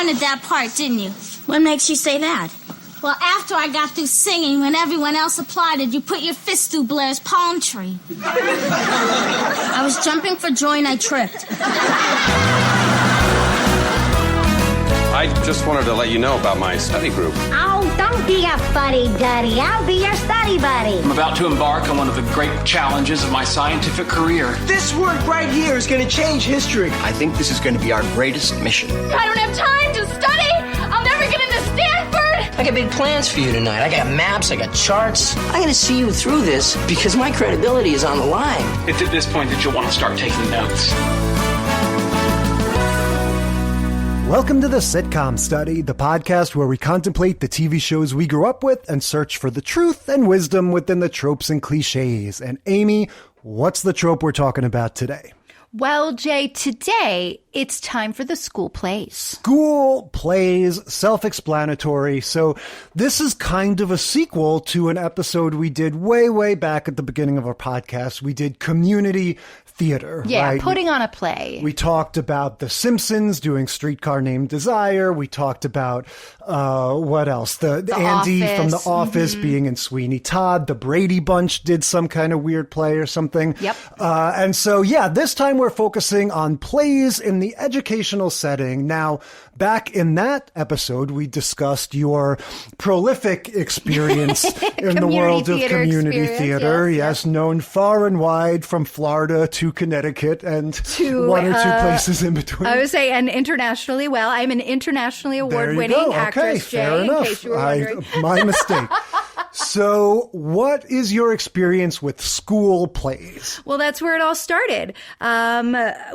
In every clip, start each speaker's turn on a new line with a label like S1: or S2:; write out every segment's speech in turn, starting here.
S1: wanted that part, didn't you?
S2: What makes you say that?
S1: Well, after I got through singing, when everyone else applauded, you put your fist through Blair's palm tree.
S2: I was jumping for joy and I tripped.
S3: I just wanted to let you know about my study group.
S4: Oh, don't be a fuddy-duddy. I'll be your study buddy.
S5: I'm about to embark on one of the great challenges of my scientific career.
S6: This work right here is going to change history.
S7: I think this is going to be our greatest mission.
S8: I don't have time to study. I'll never get into Stanford.
S6: I got big plans for you tonight. I got maps, I got charts. I got to see you through this because my credibility is on the line.
S5: It's at this point that you'll want to start taking notes.
S9: Welcome to the Sitcom Study, the podcast where we contemplate the TV shows we grew up with and search for the truth and wisdom within the tropes and cliches. And Amy, what's the trope we're talking about today?
S10: Well, Jay, today it's time for the school plays.
S9: School plays, self-explanatory. So this is kind of a sequel to an episode we did way back at the beginning of our podcast. We did community theater.
S10: Yeah,
S9: right?
S10: Putting on a play.
S9: We talked about The Simpsons doing Streetcar Named Desire. We talked about, what else? The Andy
S10: Office.
S9: from The Office being in Sweeney Todd. The Brady Bunch did some kind of weird play or something.
S10: Yep.
S9: And so, yeah, this time we're focusing on plays in the educational setting. Now, back in that episode, we discussed your prolific experience in the world of community theater. Yes, known far and wide from Florida to Connecticut and one or two places in between.
S10: I would say, and internationally, well, I'm an internationally award-winning actress, Jay, in case you were wondering.
S9: My mistake. So what is your experience with school plays?
S10: Well, that's where it all started.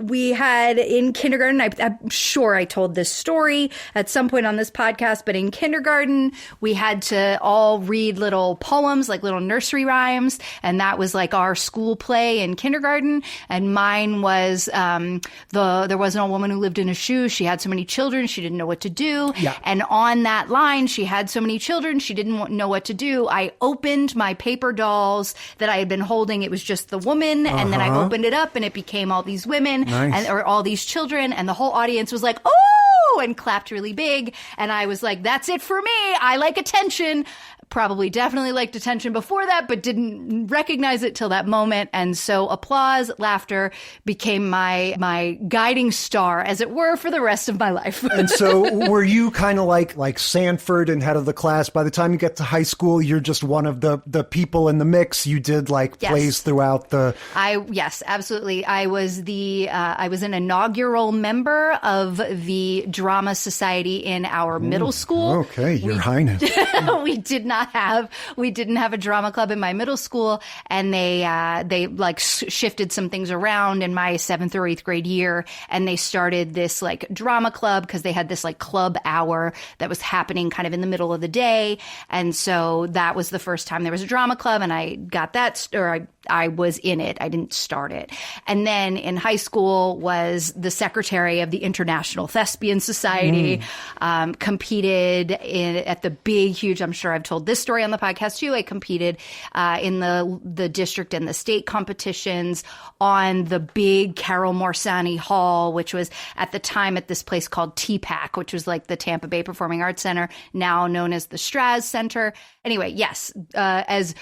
S10: We had in kindergarten, I'm sure I told this story at some point on this podcast, but in kindergarten, we had to all read little poems, like little nursery rhymes. And that was like our school play in kindergarten. And mine was, there was a woman who lived in a shoe. She had so many children. She didn't know what to do.
S9: Yeah.
S10: And on that line, she had so many children. She didn't know what to do. I opened my paper dolls that I had been holding. It was just the woman. And then I opened it up and it became all these women or all these children. And the whole audience was like, oh, and clapped really big. And I was like, that's it for me. I like attention. Probably definitely liked attention before that, but didn't recognize it till that moment. And so applause, laughter became my guiding star, as it were, for the rest of my life.
S9: And so were you kind of like Sanford and head of the class? By the time you get to high school, you're just one of the people in the mix. You did plays throughout the...
S10: Yes, absolutely. I was an inaugural member of the drama society in our middle school.
S9: Okay, Your Highness.
S10: We didn't have a drama club in my middle school, and they shifted some things around in my 7th or 8th grade year, and they started this drama club because they had this club hour that was happening kind of in the middle of the day. And so that was the first time there was a drama club, and I got that, I was in it. I didn't start it. And then in high school was the secretary of the International Thespian Society, competed at the big, huge, I'm sure I've told this story on the podcast too. I competed in the district and the state competitions on the big Carol Morsani Hall, which was at the time at this place called TPAC, which was like the Tampa Bay Performing Arts Center, now known as the Straz Center. Anyway, yes, as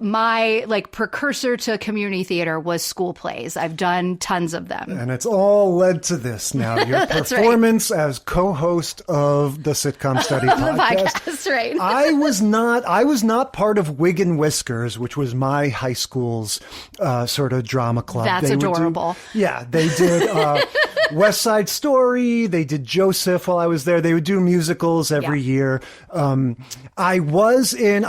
S10: my precursor to community theater was school plays. I've done tons of them.
S9: And it's all led to this now. Your performance as co-host of the Sitcom Study podcast.
S10: Right.
S9: I was not part of Wig and Whiskers, which was my high school's sort of drama club.
S10: That's adorable.
S9: They did West Side Story. They did Joseph while I was there. They would do musicals every year. I was in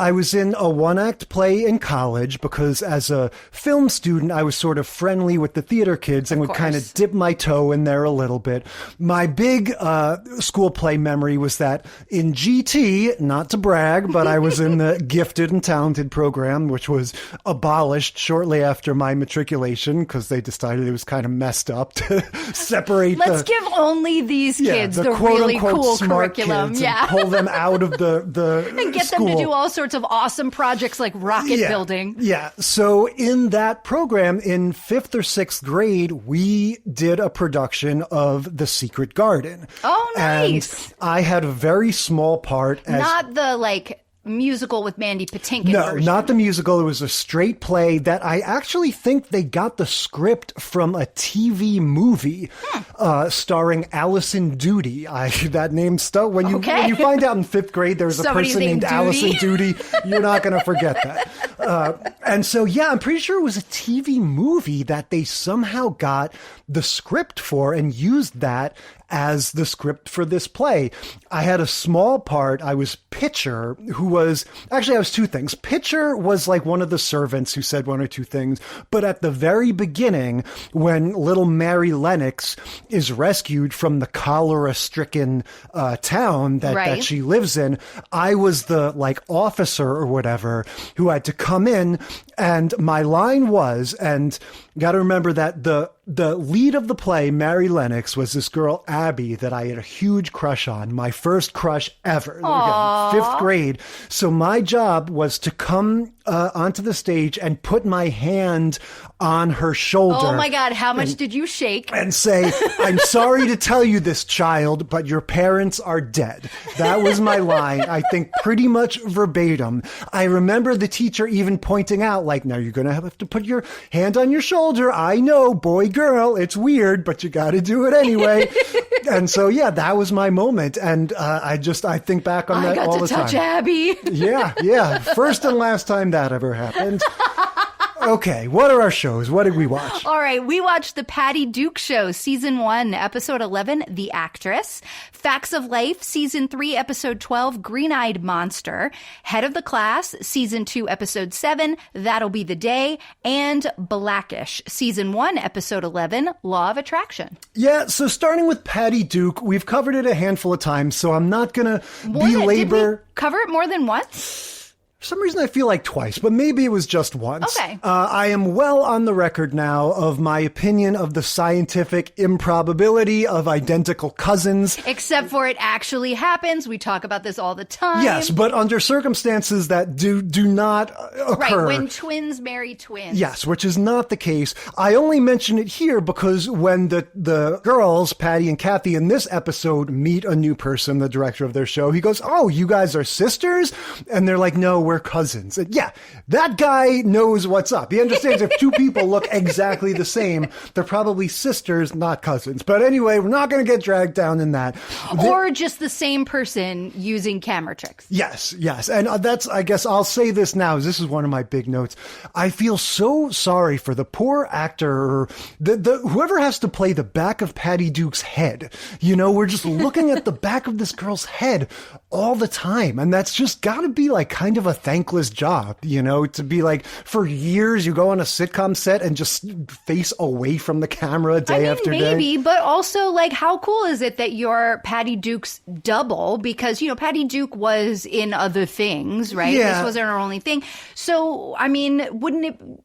S9: a one-act play in college because as a film student, I was sort of friendly with the theater kids and would kind of dip my toe in there a little bit. My big school play memory was that in GT, not to brag, but I was in the gifted and talented program, which was abolished shortly after my matriculation because they decided it was kind of messed up to separate.
S10: Let's give only these kids the really cool curriculum.
S9: And pull them out of the
S10: and get
S9: school.
S10: them to do all sorts of awesome projects like rocket building.
S9: Yeah. So in that program, in 5th or 6th grade, we did a production of The Secret Garden.
S10: Oh, nice.
S9: And I had a very small part as...
S10: Not the, like, musical with Mandy Patinkin
S9: No,
S10: version.
S9: not the musical. It was a straight play that I actually think they got the script from a TV movie starring Allison Doody. That name stuck. When you find out in 5th grade there's a person named Allison Doody, you're not going to forget that. And so, yeah, I'm pretty sure it was a TV movie that they somehow got the script for and used that as the script for this play. I had a small part. I was Pitcher, who was, actually I was two things. Pitcher was like one of the servants who said one or two things, but at the very beginning, when little Mary Lennox is rescued from the cholera-stricken town that she lives in, I was the like officer or whatever who had to come in, and my line was, and got to remember that the lead of the play, Mary Lennox, was this girl, Abby, that I had a huge crush on. My first crush ever. Again, 5th grade. So my job was to come onto the stage and put my hand on her shoulder.
S10: Oh my God, how much did you shake?
S9: And say, I'm sorry to tell you this, child, but your parents are dead. That was my line, I think pretty much verbatim. I remember the teacher even pointing out, like, now you're going to have to put your hand on your shoulder. I know, boy, girl, it's weird, but you got to do it anyway. And so, yeah, that was my moment. And I think back on that all the time.
S10: I got to touch Abby.
S9: Yeah. First and last time that ever happened. Okay, what are our shows? What did we watch?
S10: All right, we watched The Patty Duke Show, Season 1, Episode 11, The Actress. Facts of Life, Season 3, Episode 12, Green-Eyed Monster. Head of the Class, Season 2, Episode 7, That'll Be the Day. And Blackish, Season 1, Episode 11, Law of Attraction.
S9: Yeah, so starting with Patty Duke, we've covered it a handful of times, so I'm not going to belabor...
S10: Did we cover it more than once?
S9: For some reason, I feel like twice, but maybe it was just once.
S10: Okay.
S9: I am well on the record now of my opinion of the scientific improbability of identical cousins.
S10: Except for it actually happens. We talk about this all the time.
S9: Yes, but under circumstances that do not occur.
S10: Right, when twins marry twins.
S9: Yes, which is not the case. I only mention it here because when the girls, Patty and Kathy, in this episode meet a new person, the director of their show, he goes, "Oh, you guys are sisters?" And they're like, "No, we're cousins." And yeah, that guy knows what's up. He understands if two people look exactly the same, they're probably sisters, not cousins. But anyway, we're not going to get dragged down in that.
S10: Or just the same person using camera tricks.
S9: Yes. And that's, I guess I'll say this now, this is one of my big notes. I feel so sorry for the poor actor, or whoever has to play the back of Patty Duke's head. You know, we're just looking at the back of this girl's head all the time. And that's just got to be like kind of a thankless job, you know, to be like, for years you go on a sitcom set and just face away from the camera day after day.
S10: Maybe, but also like, how cool is it that you're Patty Duke's double? Because, you know, Patty Duke was in other things, right?
S9: Yeah.
S10: This wasn't her only thing. So, I mean,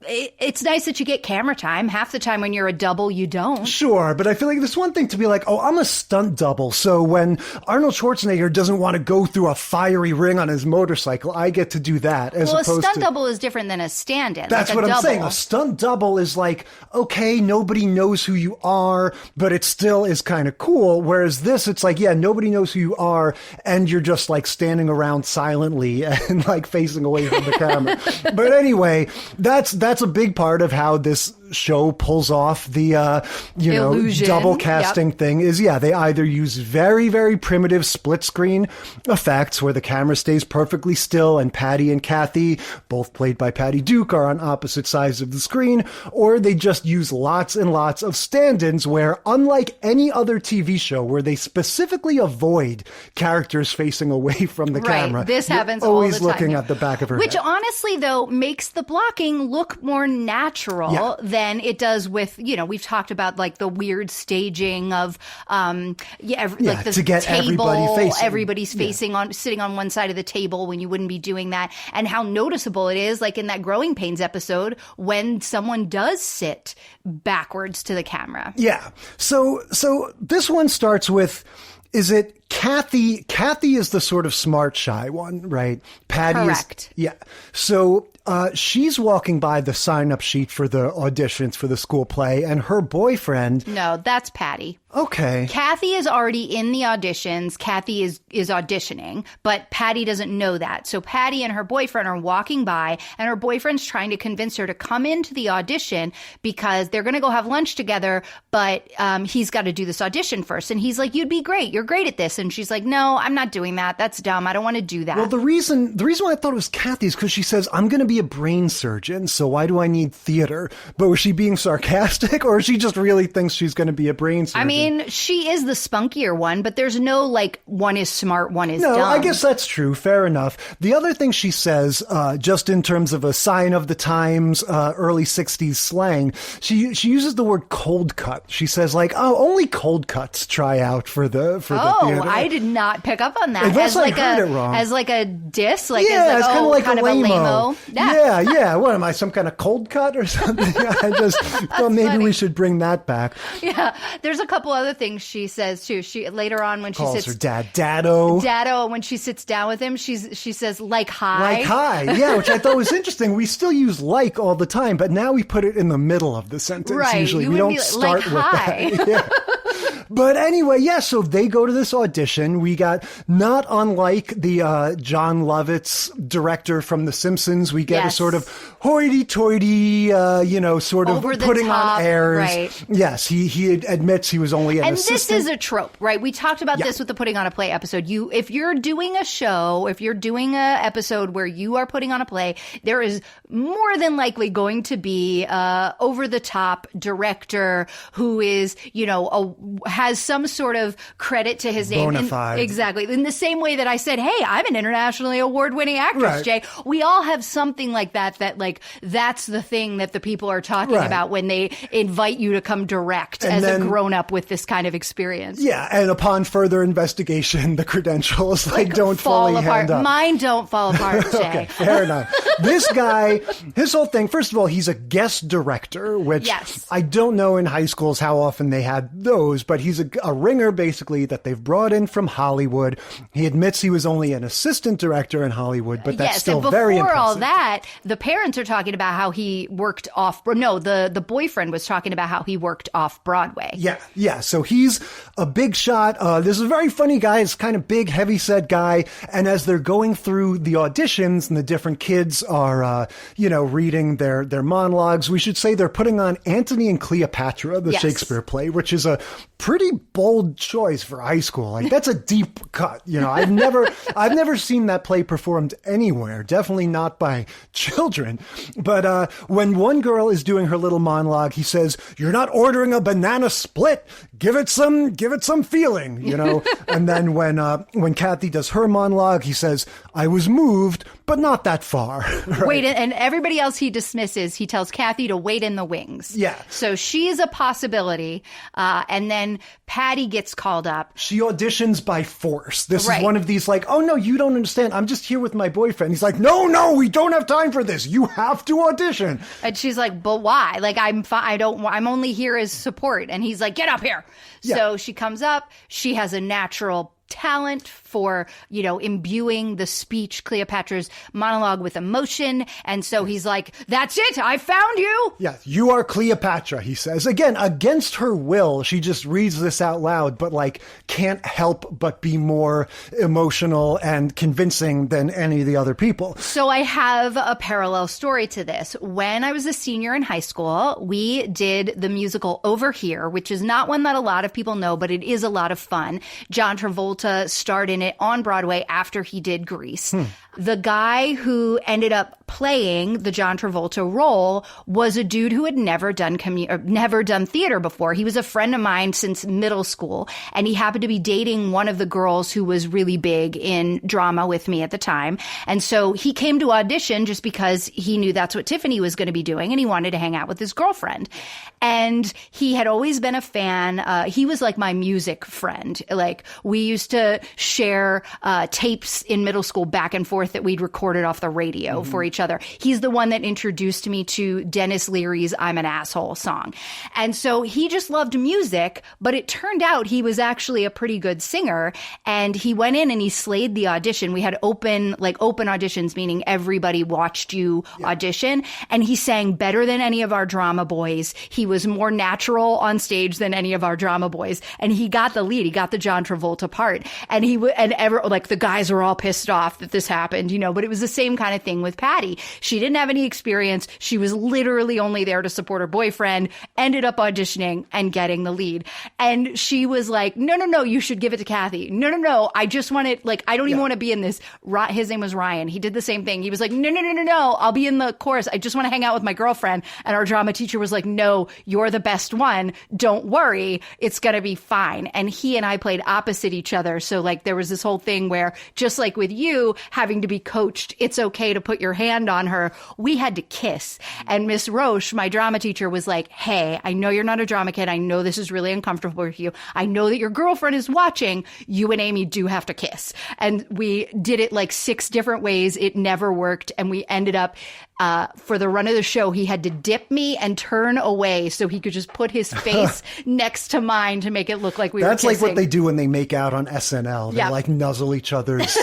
S10: it's nice that you get camera time. Half the time when you're a double, you don't.
S9: Sure, but I feel like there's one thing to be like, oh, I'm a stunt double. So when Arnold Schwarzenegger doesn't want to go through a fiery ring on his motorcycle, I get to do that. As opposed
S10: a stunt
S9: to,
S10: double is different than a stand-in.
S9: That's
S10: like
S9: what I'm
S10: double.
S9: saying. A stunt double is like, okay, nobody knows who you are, but it still is kind of cool. Whereas this, it's like, yeah, nobody knows who you are, and you're just like standing around silently and like facing away from the camera. But anyway, that's a big part of how this show pulls off the
S10: illusion.
S9: Double casting thing is, yeah, they either use very, very primitive split screen effects where the camera stays perfectly still and Patty and Kathy, both played by Patty Duke, are on opposite sides of the screen, or they just use lots and lots of stand-ins where, unlike any other TV show where they specifically avoid characters facing away from the camera,
S10: this happens
S9: always
S10: all the time,
S9: looking at the back of her
S10: which
S9: head.
S10: Honestly though makes the blocking look more natural than it does with, you know, we've talked about like the weird staging of like the
S9: to get
S10: table,
S9: everybody's
S10: facing on, sitting on one side of the table when you wouldn't be doing that, and how noticeable it is, like in that Growing Pains episode, when someone does sit backwards to the camera.
S9: Yeah. So this one starts with, is it Kathy? Kathy is the sort of smart, shy one, right? Patty
S10: Correct.
S9: is, yeah. So she's walking by the sign-up sheet for the auditions for the school play, and her boyfriend...
S10: No, that's Patty.
S9: Okay.
S10: Kathy is already in the auditions. Kathy is auditioning, but Patty doesn't know that. So Patty and her boyfriend are walking by, and her boyfriend's trying to convince her to come into the audition because they're going to go have lunch together, but he's got to do this audition first. And he's like, you'd be great. You're great at this. And she's like, no, I'm not doing that. That's dumb. I don't want to do that.
S9: Well, the reason why I thought it was Kathy is because she says, I'm going to be a brain surgeon, so why do I need theater? But was she being sarcastic, or she just really thinks she's going to be a brain surgeon?
S10: I mean, she is the spunkier one, but there's no, like, one is smart, one is dumb.
S9: No, I guess that's true. Fair enough. The other thing she says, just in terms of a sign of the times, early 60s slang, she uses the word cold cut. She says, like, oh, only cold cuts try out for the theater.
S10: I did not pick up on that.
S9: Unless I heard it wrong.
S10: As like a diss? Like,
S9: yeah,
S10: as
S9: it's kind of like a lame-o.
S10: Yeah.
S9: What am I, some kind of cold cut or something? I just thought maybe we should bring that back.
S10: Yeah, there's a couple other things she says too. She later on when she
S9: calls
S10: sits
S9: her dad Dado,
S10: when she sits down with him, she says like hi.
S9: Yeah, which I thought was interesting. We still use like all the time, but now we put it in the middle of the sentence.
S10: Right,
S9: usually we don't start with
S10: hi.
S9: that. Yeah. But anyway, yeah, so they go to this audition. We got, not unlike the John Lovitz director from The Simpsons, we get a sort of hoity-toity, sort of
S10: over the
S9: putting
S10: top,
S9: on airs.
S10: Right.
S9: Yes, he admits he was only an assistant.
S10: And this is a trope, right? We talked about this with the Putting on a Play episode. If you're doing a show, if you're doing an episode where you are putting on a play, there is more than likely going to be over-the-top director who is, has some sort of credit to his name.
S9: Bona fide.
S10: Exactly. In the same way that I said, hey, I'm an internationally award-winning actress,
S9: right.
S10: Jay. We all have something like that like, that's the thing that the people are talking about when they invite you to come direct as a grown-up with this kind of experience.
S9: Yeah, and upon further investigation, the credentials don't
S10: fall
S9: fully
S10: apart.
S9: hand up.
S10: Mine don't fall apart, Jay.
S9: Okay, fair enough. This guy, his whole thing, first of all, he's a guest director, which I don't know in high schools how often they had those, but he's a ringer, basically, that they've brought in from Hollywood. He admits he was only an assistant director in Hollywood, but that's still very impressive.
S10: Before all that, the parents are talking about how he worked off... No, the boyfriend was talking about how he worked off Broadway.
S9: Yeah. So he's a big shot. This is a very funny guy. He's kind of big, heavy-set guy. And as they're going through the auditions and the different kids are, reading their monologues, we should say they're putting on Antony and Cleopatra, the Shakespeare play, which is a pretty bold choice for high school. Like, that's a deep cut. I've never seen that play performed anywhere. Definitely not by children. But when one girl is doing her little monologue, he says, "You're not ordering a banana split. Give it some feeling." And then when Kathy does her monologue, he says, "I was moved, but not that far." Right?
S10: Wait, and everybody else he dismisses. He tells Kathy to wait in the wings.
S9: Yeah.
S10: So she's a possibility. And then Patty gets called up.
S9: She auditions by force. This is one of these like, "Oh no, you don't understand. I'm just here with my boyfriend." He's like, No, we don't have time for this. You have to audition.
S10: And she's like, "But why? Like, I'm only here as support." And he's like, "Get up here."
S9: Yeah.
S10: So she comes up. She has a natural talent for, imbuing the speech, Cleopatra's monologue, with emotion. And so he's like, "That's it. I found you."
S9: Yeah, "You are Cleopatra," he says. Again, against her will, she just reads this out loud, but can't help but be more emotional and convincing than any of the other people.
S10: So I have a parallel story to this. When I was a senior in high school, we did the musical Over Here, which is not one that a lot of people know, but it is a lot of fun. John Travolta starred in it on Broadway after he did Grease. The guy who ended up playing the John Travolta role was a dude who had never done theater before. He was a friend of mine since middle school, and he happened to be dating one of the girls who was really big in drama with me at the time. And so he came to audition just because he knew that's what Tiffany was going to be doing, and he wanted to hang out with his girlfriend. And he had always been a fan. He was like my music friend. Like, we used to share tapes in middle school back and forth forth that we'd recorded off the radio for each other. He's the one that introduced me to Dennis Leary's I'm an Asshole song. And so he just loved music, but it turned out he was actually a pretty good singer. And he went in and he slayed the audition. We had open auditions, meaning everybody watched you audition. And he sang better than any of our drama boys. He was more natural on stage than any of our drama boys. And he got the lead. He got the John Travolta part. And the guys were all pissed off that this happened, but it was the same kind of thing with Patty. She didn't have any experience. She was literally only there to support her boyfriend, ended up auditioning and getting the lead. And she was like, no, you should give it to Kathy. No, I just want it, I don't even want to be in this. His name was Ryan. He did the same thing. He was like, no, I'll be in the chorus. I just want to hang out with my girlfriend. And our drama teacher was like, no, you're the best one. Don't worry. It's going to be fine. And he and I played opposite each other. So there was this whole thing where, just like with you having to be coached, it's okay to put your hand on her. We had to kiss. And Miss Roche, my drama teacher, was like, hey, I know you're not a drama kid. I know this is really uncomfortable for you. I know that your girlfriend is watching. You and Amy do have to kiss. And we did it 6 different ways. It never worked. And we ended up, for the run of the show, he had to dip me and turn away so he could just put his face next to mine to make it look like we were kissing.
S9: That's like what they do when they make out on SNL. They nuzzle each other's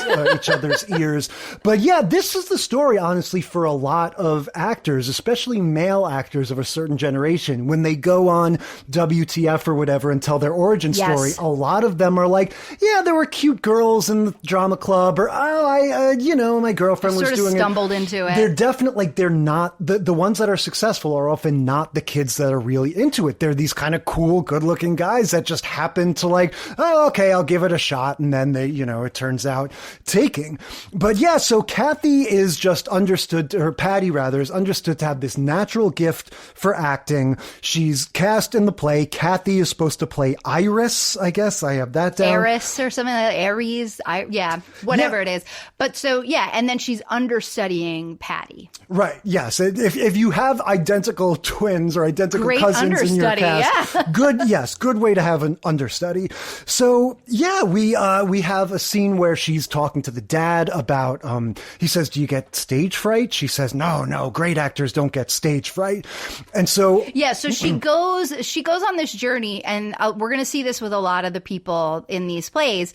S9: ears. But yeah, this is the story, honestly, for a lot of actors, especially male actors of a certain generation. When they go on WTF or whatever and tell their origin story, a lot of them are like, yeah, there were cute girls in the drama club, or my girlfriend was doing it.
S10: Stumbled into it.
S9: They're definitely they're not the ones that are successful are often not the kids that are really into it. They're these kind of cool, good-looking guys that just happen to okay, I'll give it a shot, and then they, it turns out taking. But yeah, so Kathy is just understood, or Patty rather, is understood to have this natural gift for acting. She's cast in the play. Kathy is supposed to play Iris, I guess. I have that down.
S10: Eris or something like that. Aries. Whatever it is. But so, and then she's understudying Patty.
S9: Right. Yes. If you have identical twins or identical cousins in your cast, good way to have an understudy. So yeah, we have a scene where she's talking to the dad about, he says, do you get stage fright? She says, no, great actors don't get stage fright. And so,
S10: so she goes on this journey, and we're going to see this with a lot of the people in these plays,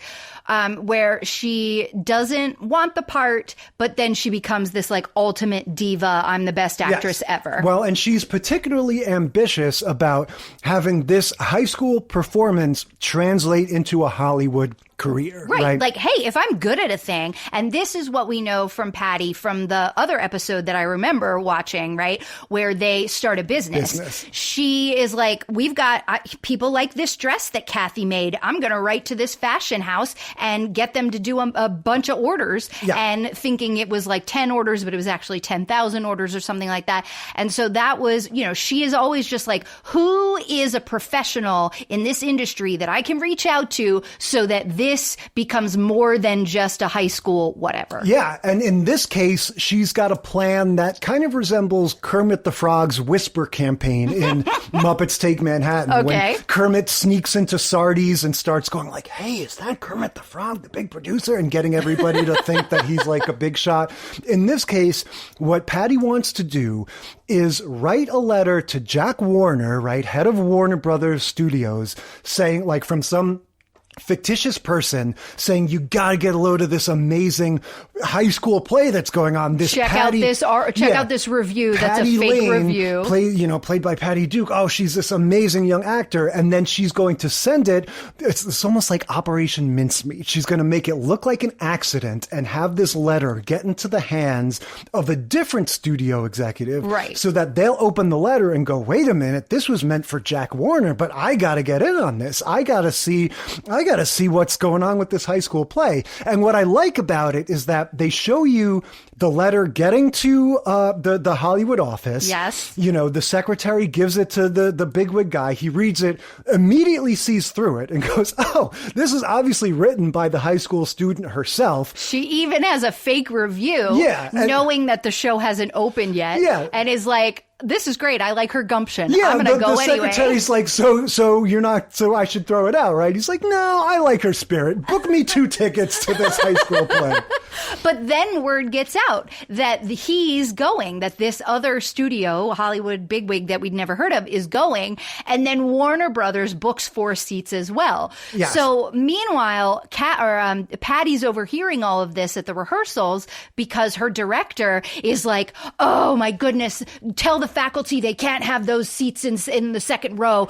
S10: where she doesn't want the part, but then she becomes this ultimate diva. I'm the best actress ever.
S9: Well, and she's particularly ambitious about having this high school performance translate into a Hollywood career.
S10: Right. Hey, if I'm good at a thing, and this is what we know from Patty from the other episode that I remember watching, right, where they start a business. She is like, we've got people like this dress that Kathy made. I'm going to write to this fashion house and get them to do a bunch of orders, and thinking it was 10 orders, but it was actually 10,000 orders or something like that. And so that was, she is always just who is a professional in this industry that I can reach out to so that this becomes more than just a high school whatever.
S9: Yeah, and in this case, she's got a plan that kind of resembles Kermit the Frog's Whisper campaign in Muppets Take Manhattan.
S10: Okay.
S9: When Kermit sneaks into Sardi's and starts going hey, is that Kermit the Frog, the big producer? And getting everybody to think that he's a big shot. In this case, what Patty wants to do is write a letter to Jack Warner, head of Warner Brothers Studios, saying from some fictitious person saying, you got to get a load of this amazing high school play that's going on.
S10: Check out this review. That's a fake
S9: Lane,
S10: review.
S9: Played by Patty Duke. Oh, she's this amazing young actor. And then she's going to send it. It's almost like Operation Mincemeat. She's going to make it look like an accident and have this letter get into the hands of a different studio executive.
S10: Right.
S9: So that they'll open the letter and go, wait a minute, this was meant for Jack Warner, but I got to get in on this. I got to see what's going on with this high school play. And what I like about it is that they show you the letter getting to the Hollywood office.
S10: Yes.
S9: The secretary gives it to the bigwig guy. He reads it, immediately sees through it and goes, oh, this is obviously written by the high school student herself.
S10: She even has a fake review,
S9: knowing
S10: that the show hasn't opened yet.
S9: Yeah.
S10: And is like, this is great. I like her gumption.
S9: Yeah,
S10: I'm going to go
S9: the
S10: anyway.
S9: secretary's like, so you're not, so I should throw it out, right? He's like, no, I like her spirit. Book me 2 tickets to this high school play.
S10: But then word gets out that he's going, that this other studio, Hollywood bigwig that we'd never heard of, is going. And then Warner Brothers books 4 seats as well.
S9: Yes.
S10: So meanwhile, Patty's overhearing all of this at the rehearsals because her director is like, oh my goodness, tell the faculty they can't have those seats in the second row.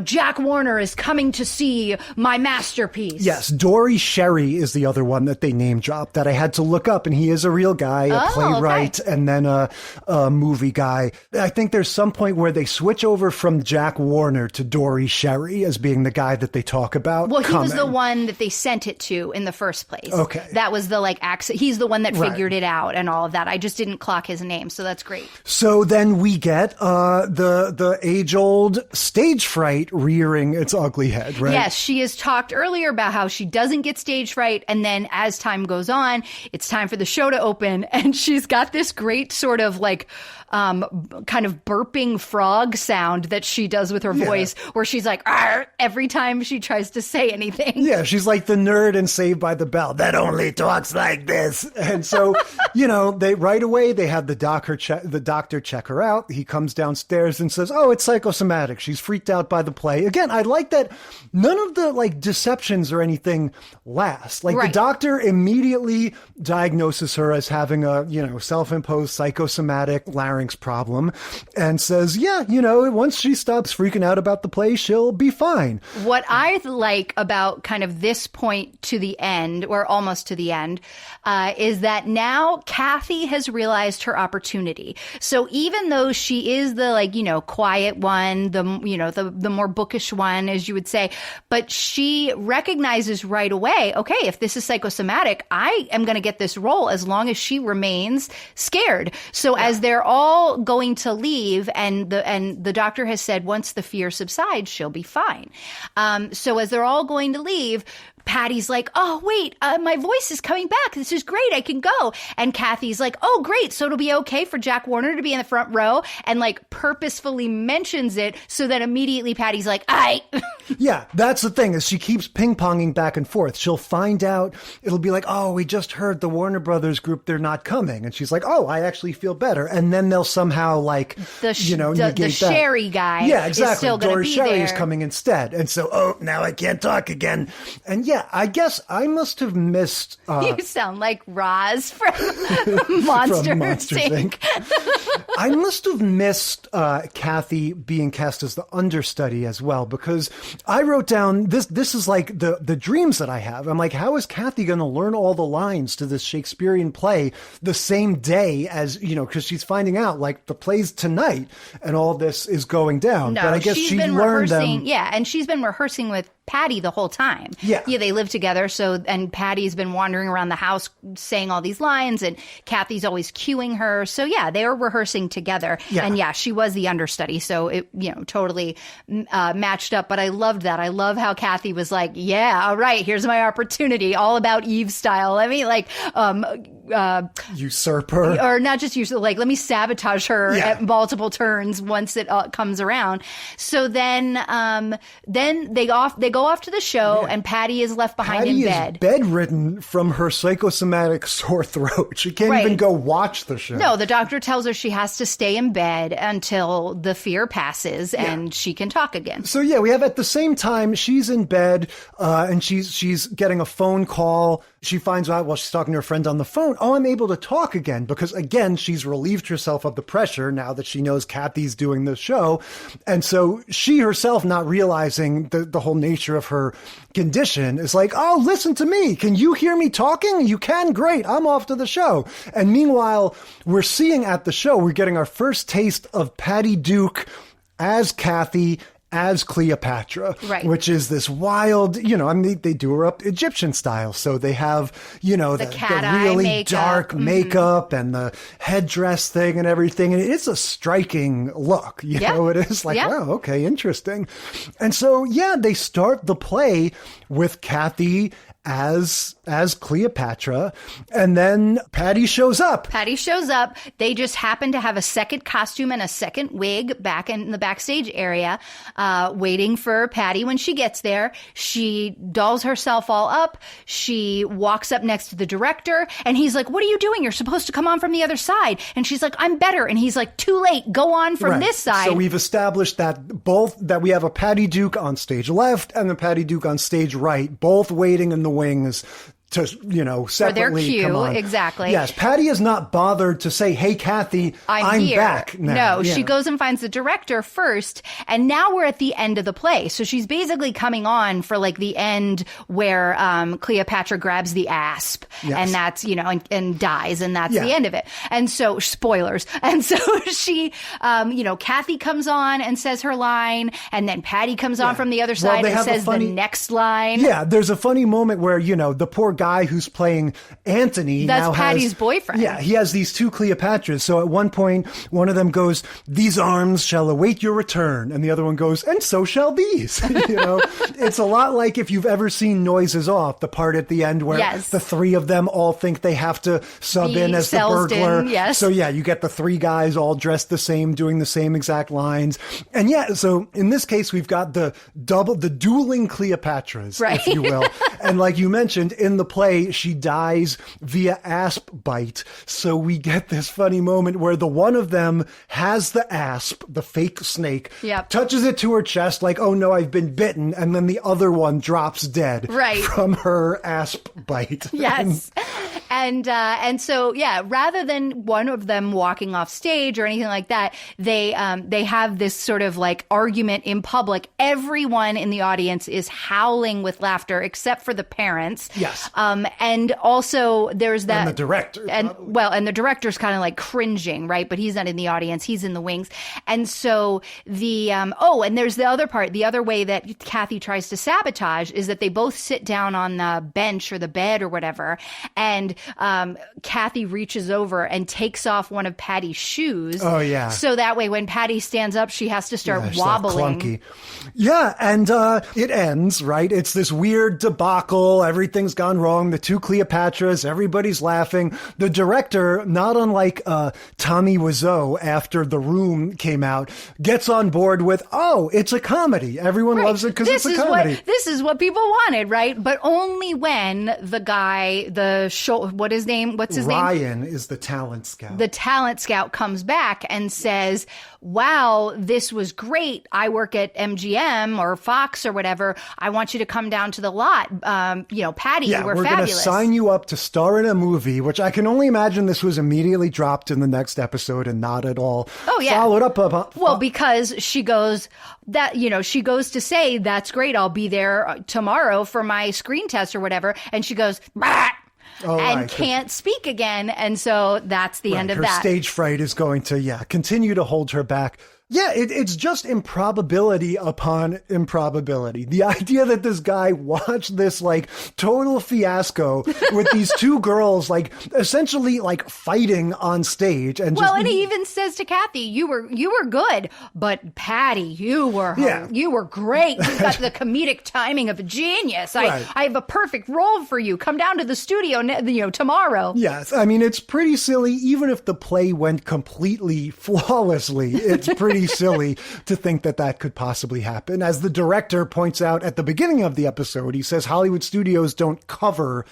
S10: Jack Warner is coming to see my masterpiece.
S9: Yes, Dory Sherry is the other one that they name dropped that I had to look up, and he is a real guy, a playwright, and then a movie guy. I think there's some point where they switch over from Jack Warner to Dory Sherry as being the guy that they talk about.
S10: Well, he was the one that they sent it to in the first place.
S9: Okay.
S10: That was the accent. He's the one that figured it out and all of that. I just didn't clock his name, so that's great.
S9: So then we get the age-old stage fright rearing its ugly head, right?
S10: Yes, she has talked earlier about how she doesn't get stage fright, and then as time goes on, it's time for the show to open, and she's got this great sort of kind of burping frog sound that she does with her voice, where she's like, "Arr," every time she tries to say anything.
S9: Yeah, she's like the nerd in Saved by the Bell that only talks like this. And so, they right away, they have the doctor check her out. He comes downstairs and says, oh, it's psychosomatic. She's freaked out by the play. Again, I like that none of the deceptions or anything last. The doctor immediately diagnoses her as having a, self-imposed psychosomatic larynx problem and says, once she stops freaking out about the play, she'll be fine.
S10: What I like about kind of this point to the end, or almost to the end, is that now Kathy has realized her opportunity. So even though she is the quiet one, the more bookish one, as you would say, but she recognizes right away, okay, if this is psychosomatic, I am going to get this role as long as she remains scared. So as they're all going to leave, and the doctor has said once the fear subsides, she'll be fine. So as they're all going to leave, Patty's like, oh, wait, my voice is coming back. This is great. I can go. And Kathy's like, oh, great. So it'll be okay for Jack Warner to be in the front row, and purposefully mentions it so that immediately Patty's like,
S9: Yeah, that's the thing, is she keeps ping-ponging back and forth. She'll find out, it'll be like, oh, we just heard the Warner Brothers group, they're not coming. And she's like, oh, I actually feel better. And then they'll somehow negate
S10: the Sherry guy.
S9: Yeah, exactly.
S10: Is still
S9: Dory Sherry
S10: there.
S9: is coming instead. And so, now I can't talk again. And yeah, I guess I must have missed...
S10: you sound like Roz from Monsters Inc.
S9: I must have missed Kathy being cast as the understudy as well, because I wrote down, this is like the dreams that I have. I'm like, how is Kathy going to learn all the lines to this Shakespearean play the same day as, because she's finding out, the play's tonight and all this is going down.
S10: No,
S9: but I guess she learned them.
S10: Yeah, and she's been rehearsing with Patty the whole time.
S9: Yeah,
S10: they live together. So, and Patty's been wandering around the house saying all these lines, and Kathy's always cueing her. So yeah, they were rehearsing together. Yeah. And yeah, she was the understudy. So it, totally matched up. But I loved that. I love how Kathy was like, yeah, all right, here's my opportunity. All about Eve style. I mean,
S9: usurp her,
S10: or not just usurp, let me sabotage her at multiple turns once it comes around. So then they go off to the show, and Patty is left behind in bed.
S9: Patty is bedridden from her psychosomatic sore throat. She can't even go watch the show.
S10: No, the doctor tells her she has to stay in bed until the fear passes and she can talk again.
S9: So yeah, we have at the same time, she's in bed, and she's getting a phone call. She finds out while she's talking to her friend on the phone, oh, I'm able to talk again, because again, she's relieved herself of the pressure now that she knows Kathy's doing the show. And so she herself, not realizing the whole nature of her condition, is like, oh, listen to me. Can you hear me talking? You can? Great. I'm off to the show. And meanwhile, we're seeing at the show, we're getting our first taste of Patty Duke as Kathy, as Cleopatra, which is this wild, they do her up Egyptian style. So they have, the really
S10: makeup.
S9: dark makeup and the headdress thing and everything. And it's a striking look, know, it is like, wow, okay, interesting. And so, they start the play with Kathy as Cleopatra. And then Patty shows up.
S10: They just happen to have a second costume and a second wig back in the backstage area, waiting for Patty when she gets there. She dolls herself all up. She walks up next to the director and he's like, what are you doing? You're supposed to come on from the other side. And she's like, I'm better. And he's like, too late. Go on from this side.
S9: So we've established that we have a Patty Duke on stage left and the Patty Duke on stage right, both waiting in the wings to, separately
S10: for their cue,
S9: come on.
S10: exactly.
S9: Yes, Patty is not bothered to say, hey, Kathy, I'm
S10: here.
S9: back now.
S10: No, she goes and finds the director first, and now we're at the end of the play. So she's basically coming on for like the end where Cleopatra grabs the asp, and that's, and dies, and that's the end of it. And so, spoilers. And so she, Kathy comes on and says her line, and then Patty comes on from the other side and says the next line.
S9: Yeah, there's a funny moment where, the poor guy who's playing Anthony
S10: that's Patty's boyfriend.
S9: Yeah, he has these two Cleopatras. So at one point, one of them goes, these arms shall await your return. And the other one goes, and so shall these. It's a lot like if you've ever seen Noises Off, the part at the end where the three of them all think they have to sub in as the burglar. So you get the three guys all dressed the same, doing the same exact lines. And so in this case, we've got the dueling Cleopatras, if you will. And like you mentioned, in the play, she dies via asp bite. So we get this funny moment where the one of them has the asp, the fake snake, touches it to her chest like, oh no, I've been bitten. And then the other one drops dead from her asp bite.
S10: Yes. And so, rather than one of them walking off stage or anything like that, they have this sort of like argument in public. Everyone in the audience is howling with laughter except for the parents.
S9: Yes.
S10: And also there's that.
S9: And the director.
S10: And the director's kind of like cringing, right? But he's not in the audience. He's in the wings. And so and there's the other part. The other way that Kathy tries to sabotage is that they both sit down on the bench or the bed or whatever. And Kathy reaches over and takes off one of Patty's shoes.
S9: Oh, yeah.
S10: So that way when Patty stands up, she has to start wobbling.
S9: Clunky. Yeah, and it ends, right? It's this weird debacle. Everything's gone wrong. The two Cleopatras, everybody's laughing. The director, not unlike Tommy Wiseau after The Room came out, gets on board with, it's a comedy. Everyone loves it because it's a comedy.
S10: This is what people wanted, right? But only when the guy, what's his name?
S9: Ryan is the talent scout.
S10: The talent scout comes back and says, wow, this was great. I work at MGM or Fox or whatever. I want you to come down to the lot. Patty, you were fabulous.
S9: We're going to sign you up to star in a movie, which I can only imagine this was immediately dropped in the next episode and not at all followed up upon.
S10: Well, because she goes to say, that's great. I'll be there tomorrow for my screen test or whatever. And she goes, bah! Can't speak again. And so that's the end of that.
S9: Her stage fright is going to, continue to hold her back. Yeah, it's just improbability upon improbability. The idea that this guy watched this like total fiasco with these two girls like essentially like fighting on stage and
S10: and he even says to Kathy, you were good, but Patty, you were great. You got the comedic timing of a genius. I have a perfect role for you. Come down to the studio tomorrow.
S9: Yes, I mean it's pretty silly even if the play went completely flawlessly. It's pretty silly to think that could possibly happen. As the director points out at the beginning of the episode, he says Hollywood studios don't cover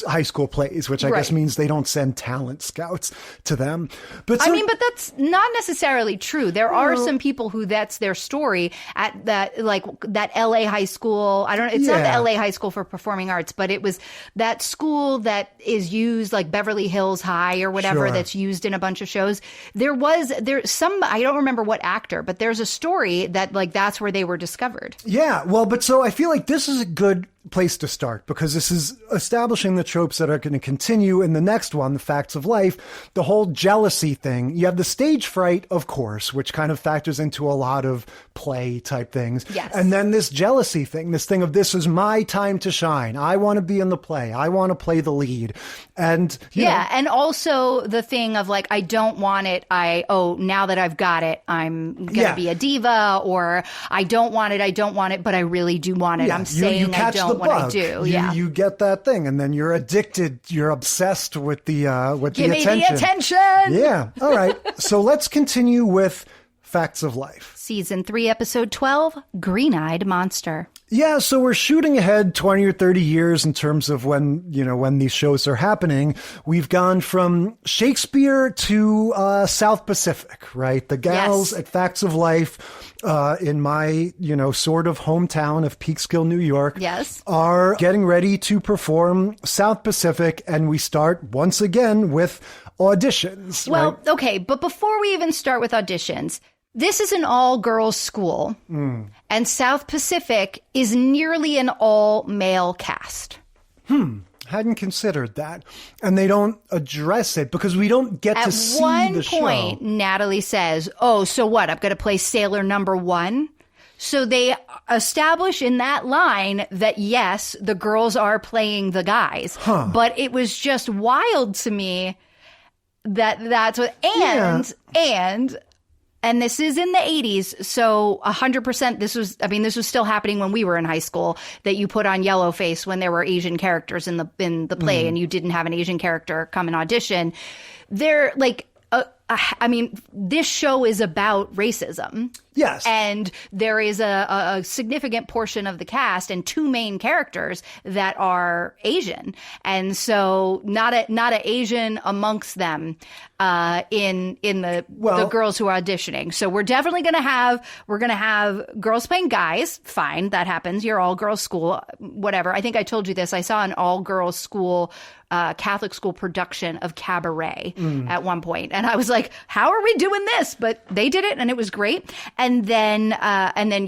S9: high school plays, which I guess means they don't send talent scouts to them. But
S10: that's not necessarily true. There are some people who that's their story at that LA high school. It's not the LA High School for Performing Arts, but it was that school that is used like Beverly Hills High or whatever that's used in a bunch of shows. I don't remember what actor, but there's a story that that's where they were discovered.
S9: Yeah. Well, but so I feel like this is a good place to start because this is establishing establishing the tropes that are going to continue in the next one, the facts of life, the whole jealousy thing. You have the stage fright, of course, which kind of factors into a lot of play type things.
S10: Yes.
S9: And then this jealousy thing, this thing of this is my time to shine. I want to be in the play. I want to play the lead. And you know,
S10: and also the thing of like, I don't want it. Now that I've got it, I'm going to be a diva, or I don't want it, but I really do want it. I'm saying I don't what I do.
S9: You get that thing, and then you're addicted. You're obsessed with the
S10: Give
S9: the attention.
S10: me the attention.
S9: Yeah. All right. So let's continue with Facts of Life.
S10: Season 3, episode 12, Green-Eyed Monster.
S9: Yeah, so we're shooting ahead 20 or 30 years in terms of when these shows are happening. We've gone from Shakespeare to South Pacific, right? The gals at Facts of Life in my, sort of hometown of Peekskill, New York, are getting ready to perform South Pacific, and we start once again with auditions.
S10: Well,
S9: right?
S10: okay, but before we even start with auditions, this is an all-girls school, and South Pacific is nearly an all-male cast.
S9: Hadn't considered that. And they don't address it because we don't get to see the show. At one point,
S10: Natalie says, oh, so what? I'm going to play sailor number 1? So they establish in that line that, yes, the girls are playing the guys. But it was just wild to me that's what... And this is in the 80s, so 100% this was still happening when we were in high school, that you put on yellow face when there were Asian characters in the play and you didn't have an Asian character come and audition. They're like, this show is about racism.
S9: Yes.
S10: And there is a significant portion of the cast and 2 main characters that are Asian. And so not a Asian amongst them in the girls who are auditioning. So we're definitely going to have girls playing guys. Fine. That happens. You're all girls school, whatever. I think I told you this. I saw an all girls school Catholic school production of Cabaret at one point. And I was like, how are we doing this? But they did it and it was great. And then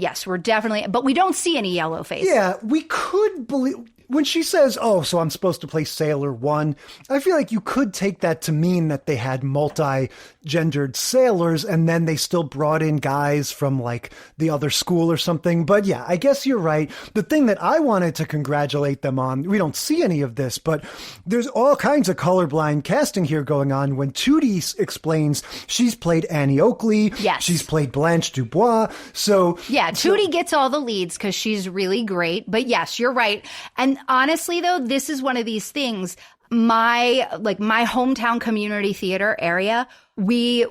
S10: yes, we're definitely, but we don't see any yellow face.
S9: Yeah, we could believe. When she says, oh, so I'm supposed to play Sailor 1, I feel like you could take that to mean that they had multi-gendered sailors and then they still brought in guys from like the other school or something. But yeah, I guess you're right. The thing that I wanted to congratulate them on, we don't see any of this, but there's all kinds of colorblind casting here going on. When Tootie explains she's played Annie Oakley, she's played Blanche Dubois. So
S10: yeah, Tootie gets all the leads because she's really great. But yes, you're right. And honestly, though, this is one of these things. My hometown community theater area, we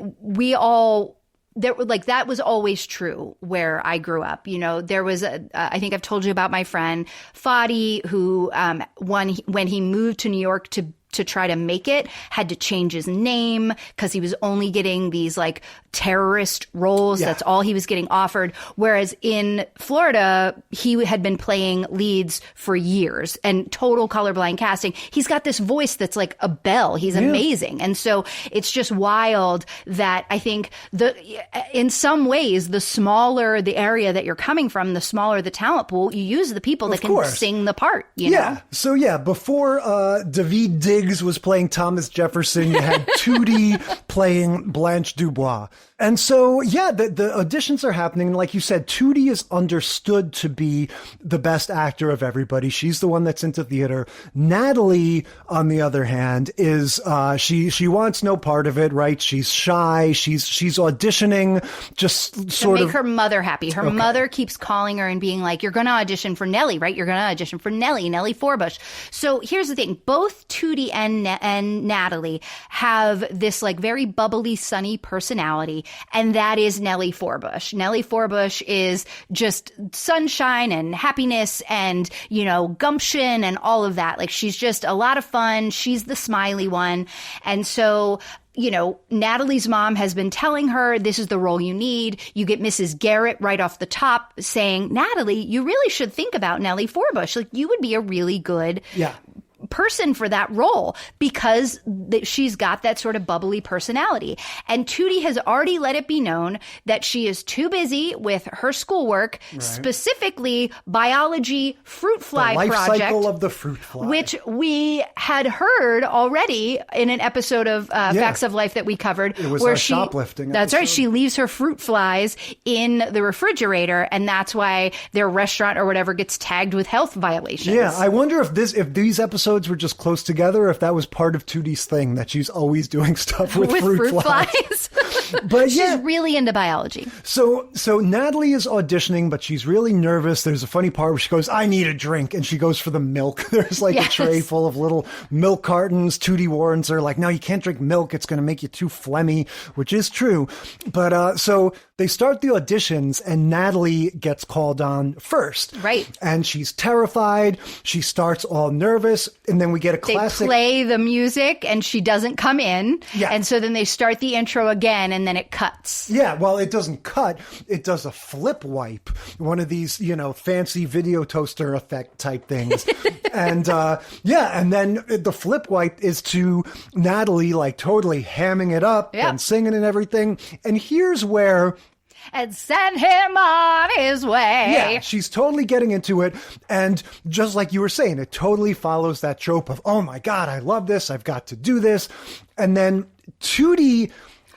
S10: all there, like, that was always true where I grew up. There was I think I've told you about my friend Fadi, who when he moved to New York to try to make it, had to change his name because he was only getting these like terrorist roles. Yeah. That's all he was getting offered. Whereas in Florida, he had been playing leads for years and total colorblind casting. He's got this voice that's like a bell. He's amazing. And so it's just wild that I think in some ways, the smaller the area that you're coming from, the smaller the talent pool, you use the people that can sing the part, you know?
S9: So yeah, before David Diggs was playing Thomas Jefferson, you had Tootie playing Blanche Dubois. And so, yeah, the auditions are happening. And like you said, Tootie is understood to be the best actor of everybody. She's the one that's into theater. Natalie, on the other hand, is she wants no part of it, right? She's shy. She's auditioning just sort of
S10: to make her mother happy. Her mother keeps calling her and being like, "You're going to audition for Nellie, right? You're going to audition for Nellie Forbush." So here's the thing: both Tootie and Natalie have this like very bubbly, sunny personality. And that is Nellie Forbush. Nellie Forbush is just sunshine and happiness and, gumption and all of that. Like, she's just a lot of fun. She's the smiley one. And so, Natalie's mom has been telling her, this is the role you need. You get Mrs. Garrett right off the top saying, Natalie, you really should think about Nellie Forbush. Like, you would be a really good person for that role, because she's got that sort of bubbly personality. And Tootie has already let it be known that she is too busy with her schoolwork, specifically biology fruit fly
S9: the life
S10: project.
S9: cycle of the fruit fly.
S10: Which we had heard already in an episode of Facts of Life that we covered.
S9: It was
S10: where
S9: our shoplifting
S10: That's
S9: episode.
S10: right. She leaves her fruit flies in the refrigerator, and that's why their restaurant or whatever gets tagged with health violations.
S9: Yeah, I wonder if these episodes were just close together, or if that was part of Tootie's thing, that she's always doing stuff with fruit flies. But
S10: she's really into biology.
S9: So Natalie is auditioning, but she's really nervous. There's a funny part where she goes, I need a drink. And she goes for the milk. There's like a tray full of little milk cartons. Tootie warns her, like, no, you can't drink milk. It's going to make you too phlegmy, which is true. But so they start the auditions, and Natalie gets called on first.
S10: Right.
S9: And she's terrified. She starts all nervous. And then we get a classic.
S10: They play the music, and she doesn't come in.
S9: Yeah.
S10: And so then they start the intro again, and then it cuts.
S9: Yeah, well, it doesn't cut. It does a flip wipe, one of these, fancy video toaster effect type things. And and then the flip wipe is to Natalie, like totally hamming it up and singing and everything. And here's where...
S10: And send him on his way.
S9: Yeah, she's totally getting into it. And just like you were saying, it totally follows that trope of, oh my God, I love this. I've got to do this. And then Tootie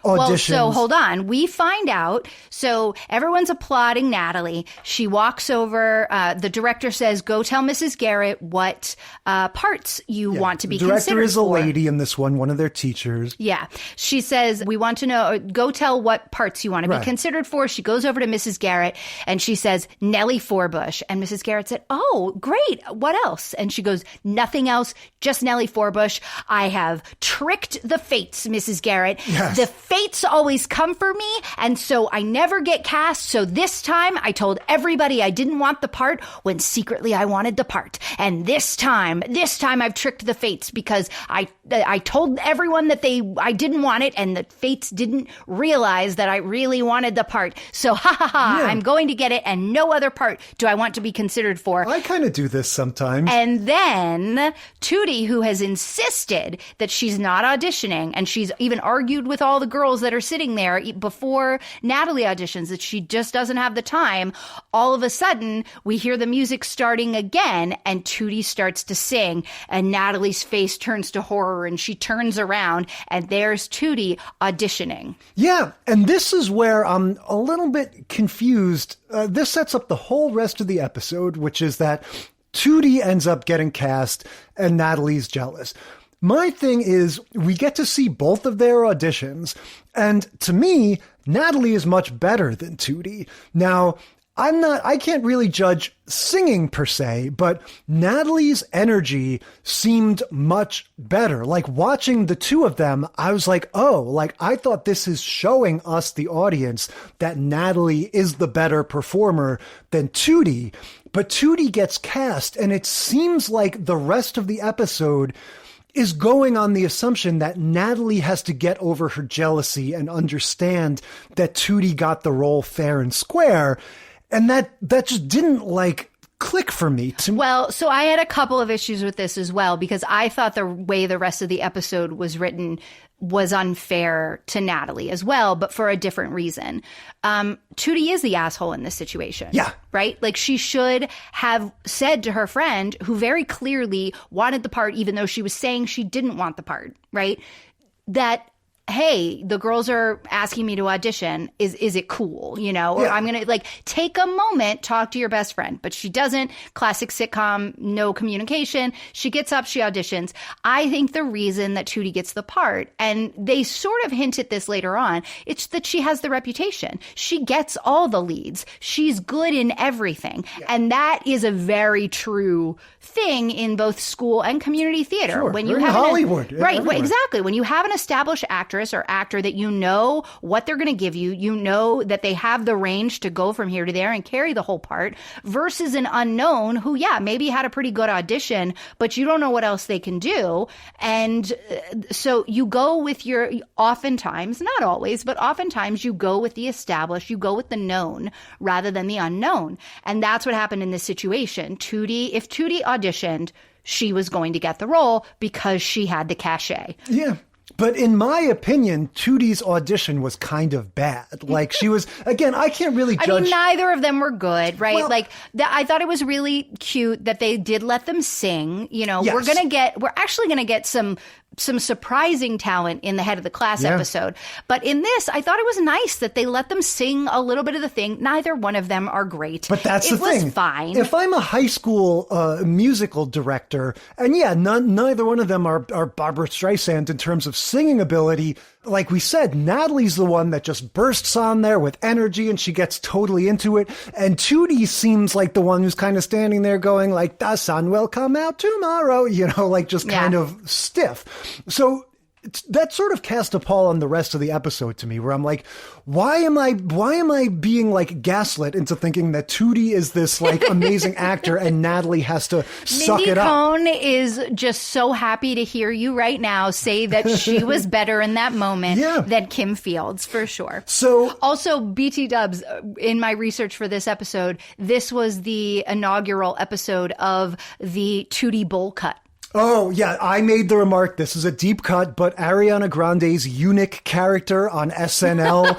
S9: auditions.
S10: Well, so hold on. We find out. So everyone's applauding Natalie. She walks over. The director says, go tell Mrs. Garrett what parts you want to be considered for.
S9: The director is a lady in this one of their teachers.
S10: Yeah. She says, we want to know, go tell what parts you want to be considered for. She goes over to Mrs. Garrett and she says, Nellie Forbush. And Mrs. Garrett said, oh, great. What else? And she goes, nothing else, just Nellie Forbush. I have tricked the fates, Mrs. Garrett.
S9: Yes.
S10: The fates always come for me, and so I never get cast. So this time I told everybody I didn't want the part when secretly I wanted the part. And this time I've tricked the fates because I told everyone that I didn't want it, and the fates didn't realize that I really wanted the part. So I'm going to get it, and no other part do I want to be considered for.
S9: I kind of do this sometimes.
S10: And then Tootie, who has insisted that she's not auditioning, and she's even argued with all the girls that are sitting there before Natalie auditions that she just doesn't have the time. All of a sudden, we hear the music starting again, and Tootie starts to sing, and Natalie's face turns to horror, and she turns around, and there's Tootie auditioning.
S9: Yeah, and this is where I'm a little bit confused. This sets up the whole rest of the episode, which is that Tootie ends up getting cast, and Natalie's jealous. My thing is, we get to see both of their auditions, and to me, Natalie is much better than Tootie. Now, I can't really judge singing per se, but Natalie's energy seemed much better. Like watching the two of them, I was like, oh, like I thought this is showing us, the audience, that Natalie is the better performer than Tootie. But Tootie gets cast, and it seems like the rest of the episode is going on the assumption that Natalie has to get over her jealousy and understand that Tootie got the role fair and square. And that just didn't click for me.
S10: Well, so I had a couple of issues with this as well, because I thought the way the rest of the episode was written was unfair to Natalie as well, but for a different reason. Tootie is the asshole in this situation.
S9: Yeah.
S10: Right? Like, she should have said to her friend, who very clearly wanted the part, even though she was saying she didn't want the part, right? That, hey, the girls are asking me to audition. Is it cool? Or I'm going to take a moment, talk to your best friend. But she doesn't. Classic sitcom, no communication. She gets up, she auditions. I think the reason that Tootie gets the part, and they sort of hint at this later on, it's that she has the reputation. She gets all the leads. She's good in everything. Yeah. And that is a very true thing in both school and community theater.
S9: Sure.
S10: When you
S9: have Hollywood.
S10: Right, exactly. When you have an established actress or actor that you know what they're going to give you, you know that they have the range to go from here to there and carry the whole part, versus an unknown who, maybe had a pretty good audition, but you don't know what else they can do. And so you go with oftentimes, not always, but oftentimes you go with the established, you go with the known rather than the unknown. And that's what happened in this situation. If Tootie auditioned, she was going to get the role because she had the cachet.
S9: Yeah. But in my opinion, Tootie's audition was kind of bad. Like she was, again, I can't really judge.
S10: I mean, neither of them were good, right?
S9: Well,
S10: I thought it was really cute that they did let them sing. You know,
S9: Yes.
S10: we're actually going to get some surprising talent in the Head of the Class episode. But in this, I thought it was nice that they let them sing a little bit of the thing. Neither one of them are great.
S9: But that's the thing.
S10: It was fine.
S9: If I'm a high school musical director, and neither one of them are Barbara Streisand in terms of singing ability. Like we said, Natalie's the one that just bursts on there with energy and she gets totally into it. And Tootie seems like the one who's kind of standing there going like, the sun will come out tomorrow, like just kind of stiff. So that sort of cast a pall on the rest of the episode to me, where I'm like, why am I being like gaslit into thinking that Tootie is this like amazing actor and Natalie has to suck it up?
S10: Mindy Cohn is just so happy to hear you right now say that she was better in that moment than Kim Fields, for sure.
S9: So
S10: also, BT Dubs, in my research for this episode, this was the inaugural episode of the Tootie bowl cut.
S9: Oh, yeah, I made the remark, this is a deep cut, but Ariana Grande's eunuch character on SNL,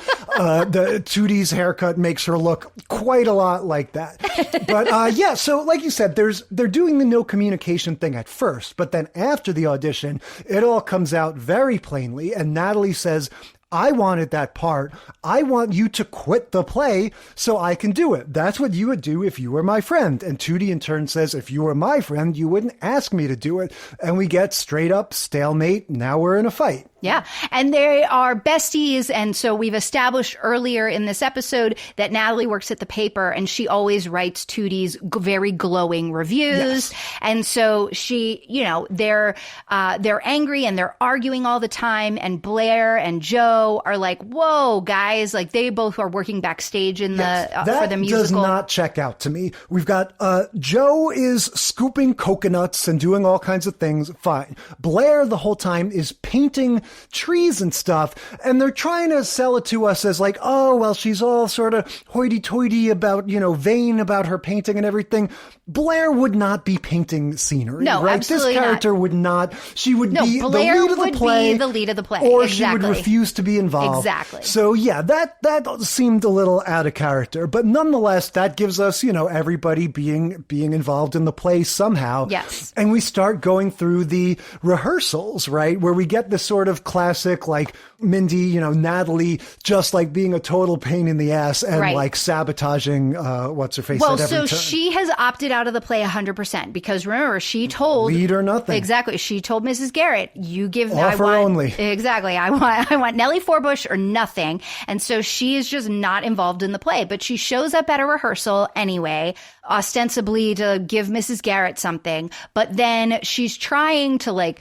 S9: the Tootie's haircut makes her look quite a lot like that. But so like you said, they're doing the no communication thing at first, but then after the audition, it all comes out very plainly, and Natalie says, I wanted that part. I want you to quit the play so I can do it. That's what you would do if you were my friend. And Tootie in turn says, if you were my friend, you wouldn't ask me to do it. And we get straight up stalemate. Now we're in a fight.
S10: Yeah. And they are besties. And so we've established earlier in this episode that Natalie works at the paper and she always writes Tootie's very glowing reviews. Yes. And so she, they're angry and they're arguing all the time. And Blair and Joe are like, whoa, guys, like they both are working backstage in for the musical.
S9: That does not check out to me. We've got Joe is scooping coconuts and doing all kinds of things. Fine. Blair the whole time is painting trees and stuff, and they're trying to sell it to us as like, oh, well, she's all sort of hoity-toity about, vain about her painting and everything. Blair would not be painting scenery,
S10: no,
S9: right?
S10: Absolutely
S9: This character
S10: not.
S9: would not. She would be
S10: Blair
S9: the lead of the play.
S10: Would be the lead of the play.
S9: Or
S10: exactly.
S9: she would refuse to be involved.
S10: Exactly.
S9: So yeah, that seemed a little out of character, but nonetheless, that gives us, everybody being involved in the play somehow.
S10: Yes.
S9: And we start going through the rehearsals, right? Where we get this sort of classic, like Mindy, Natalie, just like being a total pain in the ass and like sabotaging, what's her face?
S10: Well,
S9: at every
S10: so
S9: turn.
S10: she has opted out of the play 100% because remember, she told
S9: lead or nothing.
S10: Exactly. She told Mrs. Garrett, you give
S9: offer only.
S10: Exactly. I want Nellie Forbush or nothing. And so she is just not involved in the play, but she shows up at a rehearsal anyway, ostensibly to give Mrs. Garrett something. But then she's trying to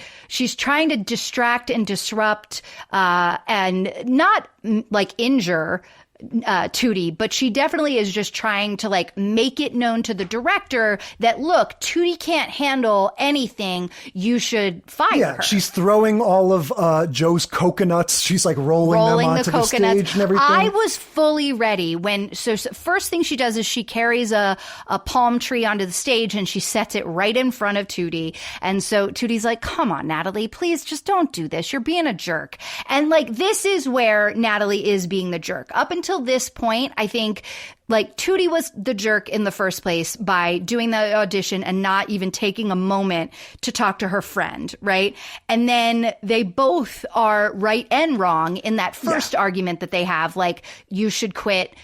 S10: distract and disrupt, and not like injure Tootie, but she definitely is just trying to like make it known to the director that, look, Tootie can't handle anything. You should fire her.
S9: She's throwing all of Joe's coconuts. She's like rolling them onto the stage and everything.
S10: I was fully ready so first thing she does is she carries a palm tree onto the stage and she sets it right in front of Tootie. And so Tootie's like, come on, Natalie, please just don't do this. You're being a jerk. And like, this is where Natalie is being the jerk. Up until this point, I think like Tootie was the jerk in the first place by doing the audition and not even taking a moment to talk to her friend, right? And then they both are right and wrong in that first argument that they have, like, you should quit.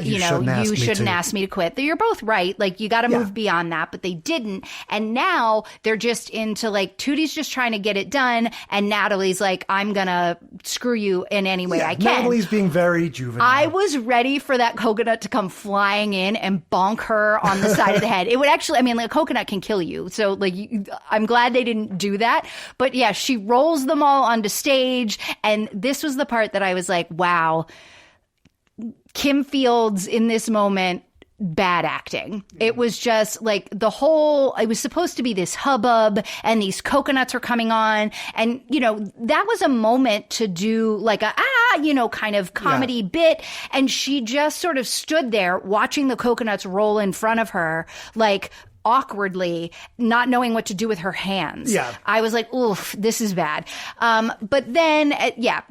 S10: You shouldn't ask me to quit. You're both right. Like, you got to move beyond that, but they didn't. And now they're just into like, Tootie's just trying to get it done. And Natalie's like, I'm going to screw you in any way I can.
S9: Natalie's being very juvenile.
S10: I was ready for that coconut to come flying in and bonk her on the side of the head. It would actually, a coconut can kill you. So like, I'm glad they didn't do that. But yeah, she rolls them all onto stage. And this was the part that I was like, wow. Kim Fields in this moment, bad acting. It was just like it was supposed to be this hubbub and these coconuts are coming on. And, that was a moment to do like kind of comedy bit. And she just sort of stood there watching the coconuts roll in front of her like, awkwardly, not knowing what to do with her hands.
S9: Yeah.
S10: I was like, oof, this is bad. But then,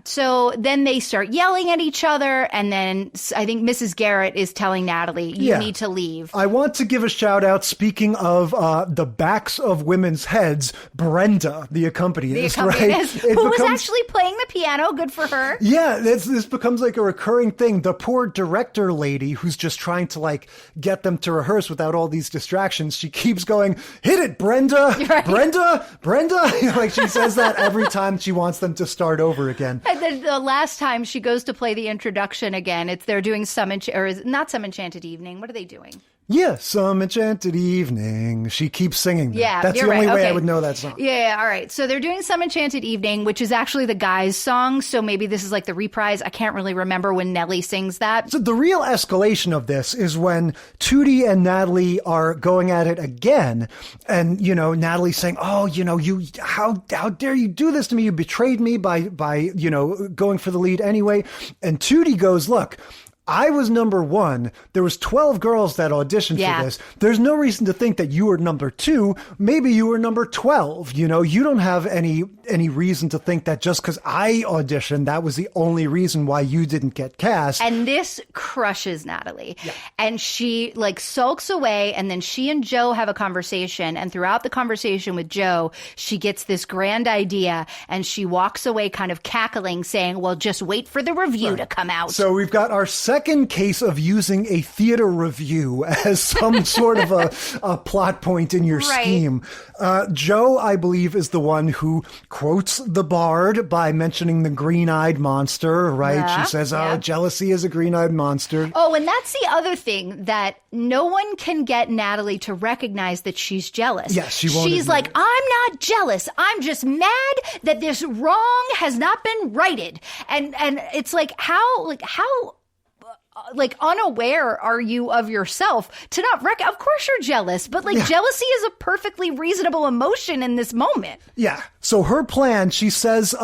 S10: so then they start yelling at each other. And then I think Mrs. Garrett is telling Natalie, you need to leave.
S9: I want to give a shout out, speaking of the backs of women's heads, Brenda, the accompanist, right?
S10: Who was actually playing the piano. Good for her.
S9: Yeah, this becomes like a recurring thing. The poor director lady who's just trying to like get them to rehearse without all these distractions. She keeps going, hit it, Brenda,
S10: right.
S9: Brenda. Like she says that every time she wants them to start over again.
S10: And then the last time she goes to play the introduction again, they're doing not Some Enchanted Evening. What are they doing?
S9: Yeah, Some Enchanted Evening. She keeps singing that.
S10: Yeah,
S9: that's the only way I would know that song.
S10: Yeah, all right. So they're doing Some Enchanted Evening, which is actually the guy's song. So maybe this is like the reprise. I can't really remember when Nellie sings that.
S9: So the real escalation of this is when Tootie and Natalie are going at it again. And, Natalie's saying, oh, how dare you do this to me? You betrayed me by going for the lead anyway. And Tootie goes, look, I was number 1. There was 12 girls that auditioned for this. There's no reason to think that you were number 2. Maybe you were number 12. You don't have any reason to think that just because I auditioned, that was the only reason why you didn't get cast.
S10: And this crushes Natalie. Yeah. And she like sulks away, and then she and Joe have a conversation. And throughout the conversation with Joe, she gets this grand idea, and she walks away kind of cackling, saying, well, just wait for the review to come out.
S9: So we've got our second case of using a theater review as some sort of a plot point in your scheme. Joe, I believe, is the one who quotes the Bard by mentioning the green-eyed monster, right?
S10: Yeah,
S9: she says, jealousy is a green-eyed monster.
S10: Oh, and that's the other thing, that no one can get Natalie to recognize that she's jealous.
S9: Yes, she won't.
S10: She's like, I'm not jealous. I'm just mad that this wrong has not been righted. And it's like, how unaware are you of yourself to not of course you're jealous, but jealousy is a perfectly reasonable emotion in this moment.
S9: Yeah. So her plan, she says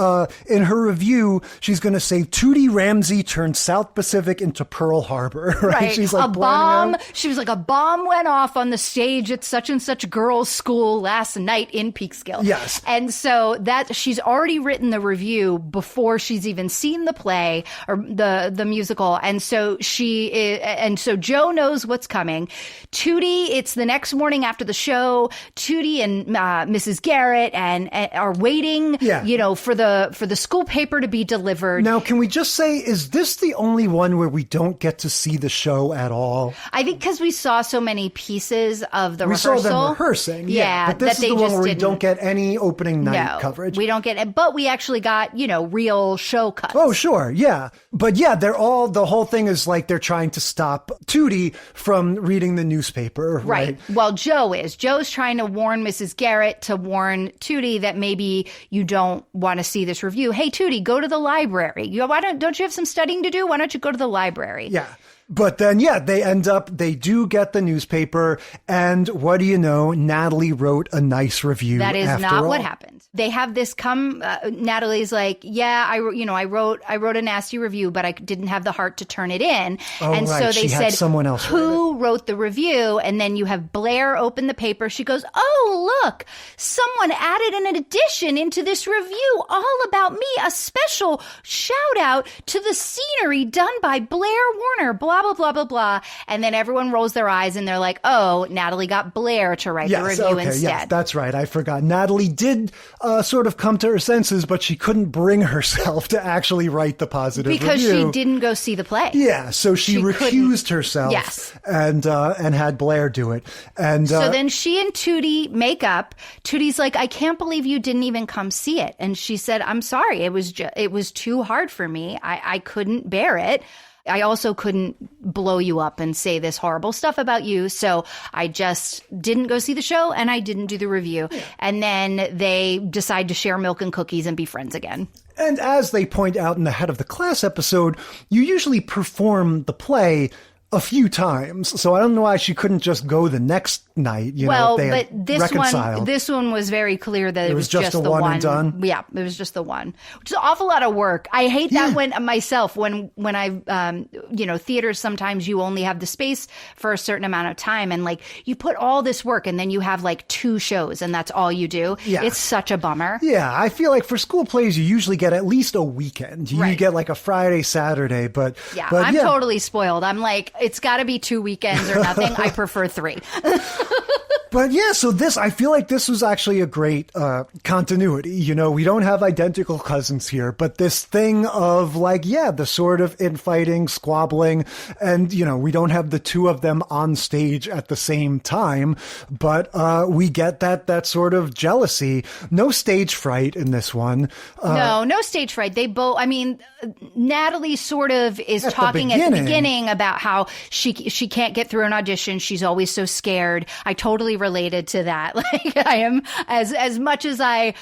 S9: in her review, she's going to say Tootie Ramsey turned South Pacific into Pearl Harbor. Right. She's like,
S10: a bomb. She was like, a bomb went off on the stage at such and such girls' school last night in Peekskill.
S9: Yes.
S10: And so that she's already written the review before she's even seen the play or the musical. And so so Joe knows what's coming. Tootie, it's the next morning after the show. Tootie and Mrs. Garrett and are waiting, for the school paper to be delivered.
S9: Now, can we just say, is this the only one where we don't get to see the show at all?
S10: I think because we saw so many pieces of the
S9: rehearsal. We saw them rehearsing, but this is the one where we don't get any opening night coverage.
S10: We don't get it, but we actually got, real show cuts.
S9: Oh, sure, yeah. But yeah, the whole thing is like they're trying to stop Tootie from reading the newspaper. Right.
S10: Well, Joe's trying to warn Mrs. Garrett to warn Tootie that maybe you don't want to see this review. Hey, Tootie, go to the library. Don't you have some studying to do? Why don't you go to the library?
S9: Yeah. But then, they do get the newspaper, and what do you know? Natalie wrote a nice review.
S10: That is not what happened. They have this Natalie's like, I wrote a nasty review, but I didn't have the heart to turn it in.
S9: Oh, and
S10: right. So they said,
S9: someone else
S10: who wrote the review? And then you have Blair open the paper. She goes, oh, look, someone added an addition into this review all about me. A special shout out to the scenery done by Blair Warner, blah, blah, blah, blah, blah. And then everyone rolls their eyes and they're like, oh, Natalie got Blair to write the review instead.
S9: Yes, that's right. I forgot. Natalie did sort of come to her senses, but she couldn't bring herself to actually write the positive review.
S10: Because she didn't go see the play.
S9: Yeah, so she recused herself.
S10: Yes.
S9: And had Blair do it. And
S10: so then she and Tootie make up. Tootie's like, I can't believe you didn't even come see it. And she said, I'm sorry. It was too hard for me. I couldn't bear it. I also couldn't blow you up and say this horrible stuff about you. So I just didn't go see the show and I didn't do the review. Yeah. And then they decide to share milk and cookies and be friends again.
S9: And as they point out in the Head of the Class episode, you usually perform the play a few times. So I don't know why she couldn't just go the next night.
S10: But this one was very clear that it was just the one
S9: and done.
S10: Yeah, it was just the one, which is an awful lot of work. I hate that when I theaters, sometimes you only have the space for a certain amount of time, and like you put all this work and then you have like 2 shows and that's all you do. Yeah. It's such a bummer.
S9: Yeah, I feel like for school plays you usually get at least a weekend. You get like a Friday, Saturday, but
S10: I'm totally spoiled. I'm like, it's got to be 2 weekends or nothing. I prefer 3.
S9: But yeah, so I feel like this was actually a great continuity. We don't have identical cousins here, but this thing of like, the sort of infighting, squabbling, and, we don't have the 2 of them on stage at the same time, but we get that sort of jealousy. No stage fright in this one.
S10: No stage fright. They both, Natalie sort of is talking at the beginning about how she can't get through an audition. She's always so scared. I totally related to that. Like I am, as much as I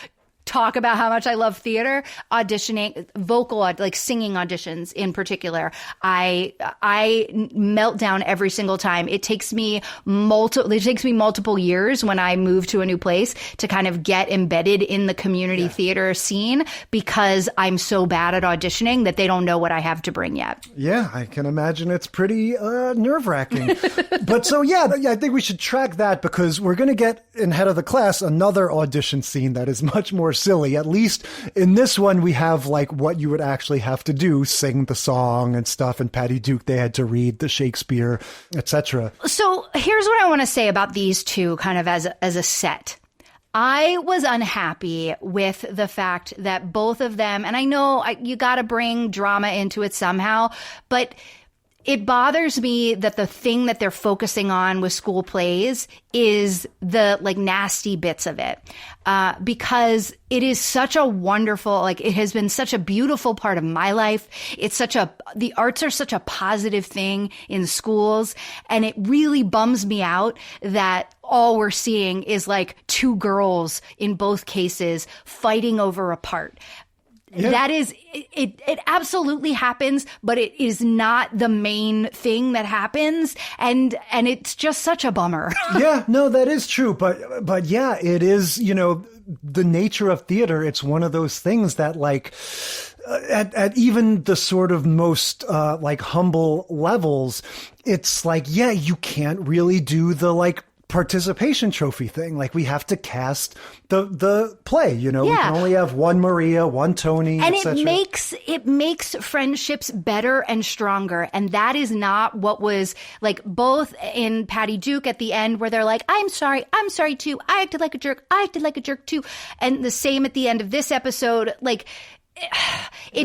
S10: talk about how much I love theater, auditioning, singing auditions in particular, I melt down every single time. It takes me multiple years when I move to a new place to kind of get embedded in the community theater scene, because I'm so bad at auditioning that they don't know what I have to bring yet.
S9: Yeah, I can imagine it's pretty nerve-wracking. But so I think we should track that, because we're going to get in Head of the Class another audition scene that is much more silly. At least in this one, we have like what you would actually have to do, sing the song and stuff. And Patty Duke, they had to read the Shakespeare, etc. So
S10: here's what I want to say about these 2 kind of as a set. I was unhappy with the fact that both of them, and I know you got to bring drama into it somehow, but it bothers me that the thing that they're focusing on with school plays is the like nasty bits of it. Because it is such a wonderful, it has been such a beautiful part of my life. The arts are such a positive thing in schools. And it really bums me out that all we're seeing is like 2 girls in both cases fighting over a part. Yeah. That is, it absolutely happens, but it is not the main thing that happens. And it's just such a bummer.
S9: Yeah, no, that is true. But yeah, it is, the nature of theater. It's one of those things that like, at even the sort of most, humble levels, it's like, you can't really do the participation trophy thing. Like we have to cast the play, we can only have one Maria, one Tony,
S10: and
S9: et
S10: it makes friendships better and stronger. And that is not what was like both in Patty Duke at the end where they're like, I'm sorry too. I acted like a jerk too. And the same at the end of this episode, they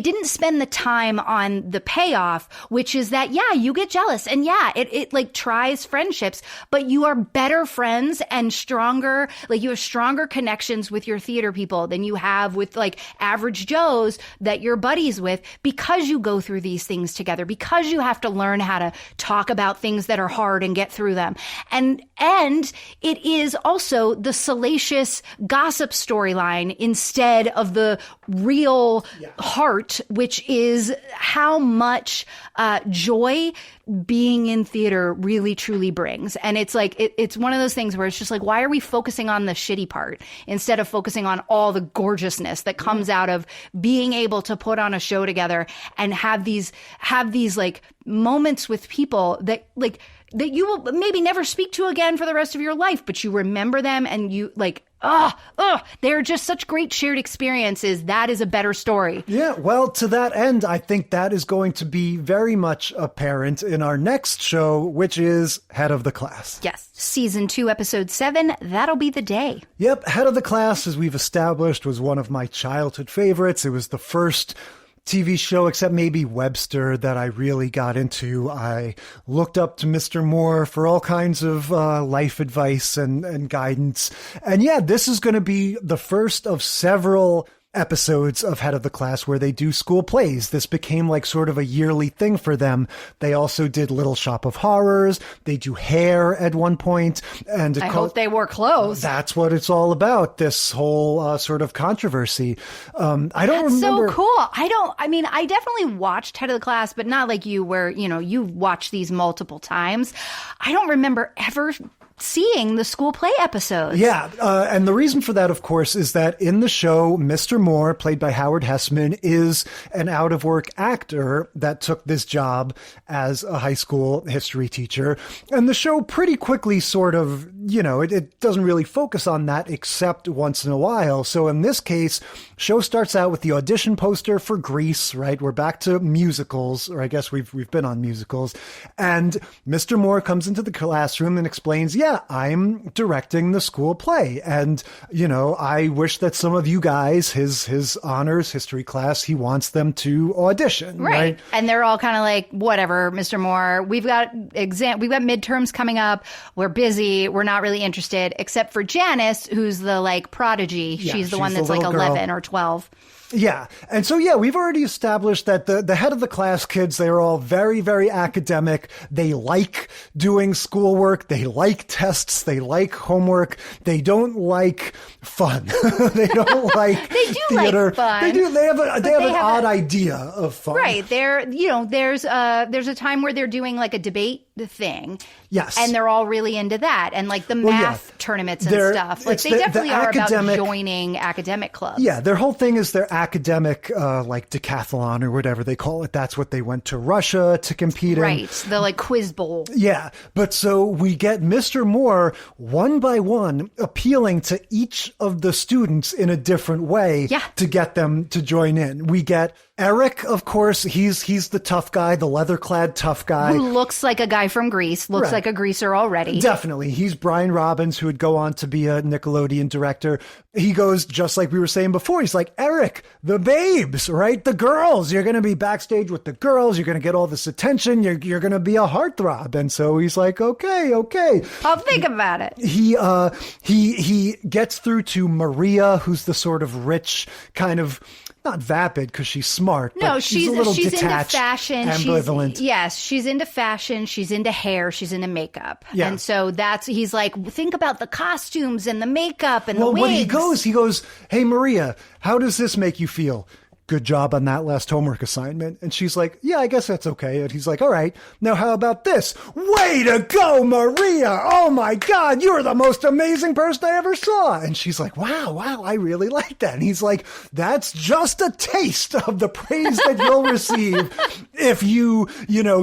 S10: didn't spend the time on the payoff, which is that, you get jealous and it tries friendships, but you are better friends and stronger, you have stronger connections with your theater people than you have with average Joes that you're buddies with, because you go through these things together, because you have to learn how to talk about things that are hard and get through them. And it is also the salacious gossip storyline instead of the real heart, which is how much joy being in theater really truly brings. And it's it's one of those things where it's just why are we focusing on the shitty part instead of focusing on all the gorgeousness that comes out of being able to put on a show together and have these moments with people that that you will maybe never speak to again for the rest of your life, but you remember them and you they're just such great shared experiences. That is a better story.
S9: Yeah, well, to that end, I think that is going to be very much apparent in our next show, which is Head of the Class.
S10: Yes, season 2, episode 7, that'll be the day.
S9: Yep, Head of the Class, as we've established, was one of my childhood favorites. It was the first TV show, except maybe Webster, that I really got into. I looked up to Mr. Moore for all kinds of life advice and guidance. And this is going to be the first of several episodes of Head of the Class where they do school plays. This became like sort of a yearly thing for them. They also did Little Shop of Horrors. They do Hair at one point. And
S10: I hope they wore clothes.
S9: That's what it's all about, this whole sort of controversy. I don't
S10: That's
S9: remember.
S10: so cool. I definitely watched Head of the Class, but not like you where, you watch these multiple times. I don't remember ever seeing the school play episodes.
S9: Yeah, and the reason for that, of course, is that in the show, Mr. Moore, played by Howard Hessman, is an out-of-work actor that took this job as a high school history teacher. And the show pretty quickly sort of, it doesn't really focus on that except once in a while. So in this case, show starts out with the audition poster for Grease, right? We're back to musicals, or I guess we've been on musicals. And Mr. Moore comes into the classroom and explains, yeah, I'm directing the school play. And, I wish that some of you guys, his honors history class, he wants them to audition. Right.
S10: And they're all kind of like, whatever, Mr. Moore, we've got midterms coming up. We're busy. We're not really interested, except for Janice, who's the prodigy.
S9: Yeah,
S10: she's the one that's like 11 or 12.
S9: Yeah. And so, we've already established that the head of the class kids, they're all very, very academic. They like doing schoolwork. They like tests. They like homework. They don't like fun. They don't like
S10: They do
S9: theater.
S10: like fun.
S9: They do. They have an odd idea of fun.
S10: Right. There's a time where they're doing like a debate thing.
S9: Yes.
S10: And they're all really into that. And like the math tournaments and stuff. Like they definitely are about joining academic clubs.
S9: Yeah. Their whole thing is their academic, like decathlon or whatever they call it. That's what they went to Russia to compete in.
S10: Right. The like quiz bowl.
S9: Yeah. But so we get Mr. Moore one by one appealing to each of the students in a different way to get them to join in. We get Eric, of course, he's the tough guy, the leather-clad tough guy.
S10: Who looks like a guy from Grease, looks like a greaser already.
S9: Definitely. He's Brian Robbins, who would go on to be a Nickelodeon director. He goes, just like we were saying before, he's like, Eric, the babes, right? The girls. You're going to be backstage with the girls. You're going to get all this attention. You're going to be a heartthrob. And so he's like, okay.
S10: I'll think about it.
S9: He gets through to Maria, who's the sort of rich kind of, not vapid because she's smart.
S10: No,
S9: but she's a little detached,
S10: into fashion.
S9: ambivalent.
S10: She's into fashion. She's into hair. She's into makeup.
S9: Yeah.
S10: And so he's like, think about the costumes and the makeup and the wigs.
S9: When he goes, hey, Maria, how does this make you feel? Good job on that last homework assignment. And she's like, yeah, I guess that's okay. And he's like, all right, now how about this? Way to go, Maria. Oh my God, you're the most amazing person I ever saw. And she's like, wow, I really like that. And he's like, that's just a taste of the praise that you'll receive if you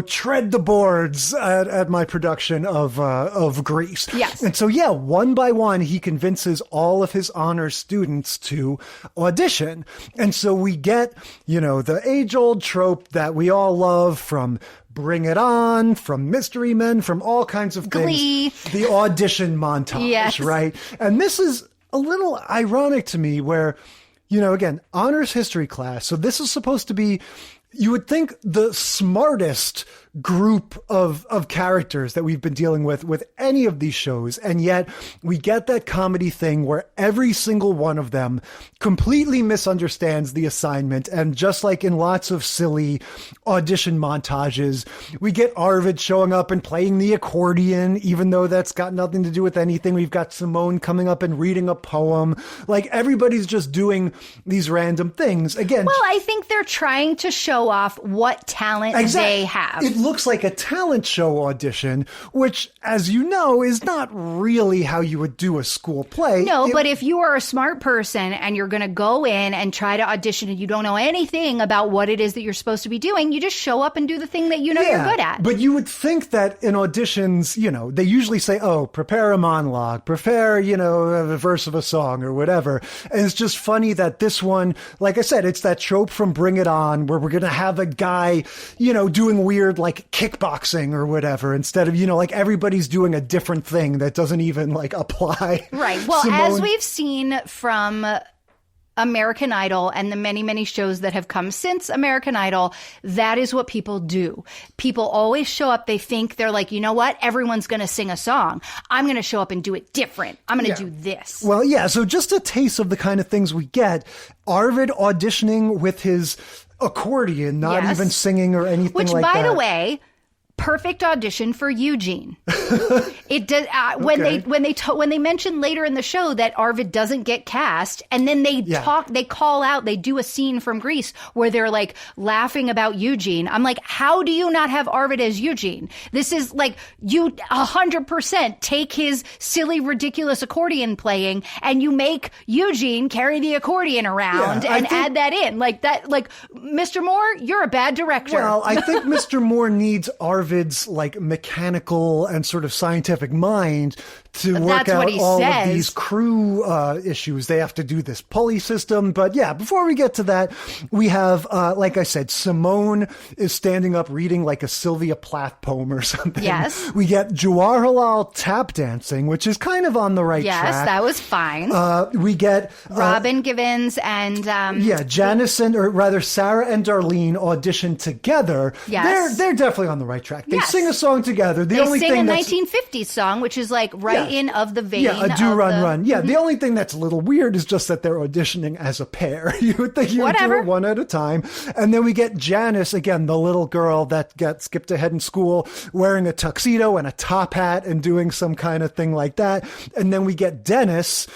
S9: tread the boards at my production of Grease.
S10: Yes.
S9: And so, one by one, he convinces all of his honors students to audition. And so we get, the age-old trope that we all love from Bring It On, from Mystery Men, from all kinds of
S10: Glee.
S9: things. The audition montage, right? And this is a little ironic to me where, again, honors history class. So this is supposed to be, you would think, the smartest group of characters that we've been dealing with any of these shows. And yet we get that comedy thing where every single one of them completely misunderstands the assignment. And just like in lots of silly audition montages, we get Arvid showing up and playing the accordion, even though that's got nothing to do with anything. We've got Simone coming up and reading a poem. Like everybody's just doing these random things. Again,
S10: well, I think they're trying to show off what talent they have.
S9: It looks like a talent show audition, which, as you know, is not really how you would do a school play.
S10: No, but if you are a smart person and you're going to go in and try to audition and you don't know anything about what it is that you're supposed to be doing, you just show up and do the thing that you're good at.
S9: But you would think that in auditions, they usually say, prepare a monologue, prepare, a verse of a song or whatever. And it's just funny that this one, like I said, it's that trope from Bring It On where we're going to have a guy, doing weird, like kickboxing or whatever, instead of, like everybody's doing a different thing that doesn't even like apply.
S10: Right. Well,
S9: Simone,
S10: as we've seen from American Idol and the many, many shows that have come since American Idol, that is what people do. People always show up. They think they're like, you know what? Everyone's going to sing a song. I'm going to show up and do it different. I'm going to do this.
S9: Well, yeah. So just a taste of the kind of things we get. Arvid auditioning with his accordion, not even singing or anything like that.
S10: Which, by the way, perfect audition for Eugene. It does when they mention later in the show that Arvid doesn't get cast, and then they call out, they do a scene from Grease where they're like laughing about Eugene. I'm like, how do you not have Arvid as Eugene? This is like, you 100% take his silly, ridiculous accordion playing and you make Eugene carry the accordion around and add that in like that. Like, Mr. Moore, you're a bad director.
S9: Well, I think Mr. Moore needs Arvid's like mechanical and sort of scientific mind to work out all of these crew issues. They have to do this pulley system. But yeah, before we get to that, we have, like I said, Simone is standing up reading like a Sylvia Plath poem or something.
S10: Yes.
S9: We get Jawaharlal tap dancing, which is kind of on the right track.
S10: Yes, that was fine.
S9: We get
S10: Robin Givens and
S9: Janice or rather Sarah and Darlene audition together.
S10: Yes.
S9: They're definitely on the right track. They sing a song together.
S10: They sing a 1950s song, which is like in of the vein.
S9: Yeah, a do run run. Yeah, the only thing that's a little weird is just that they're auditioning as a pair. You would think you would do it one at a time. And then we get Janice, again, the little girl that got skipped ahead in school, wearing a tuxedo and a top hat and doing some kind of thing like that. And then we get Dennis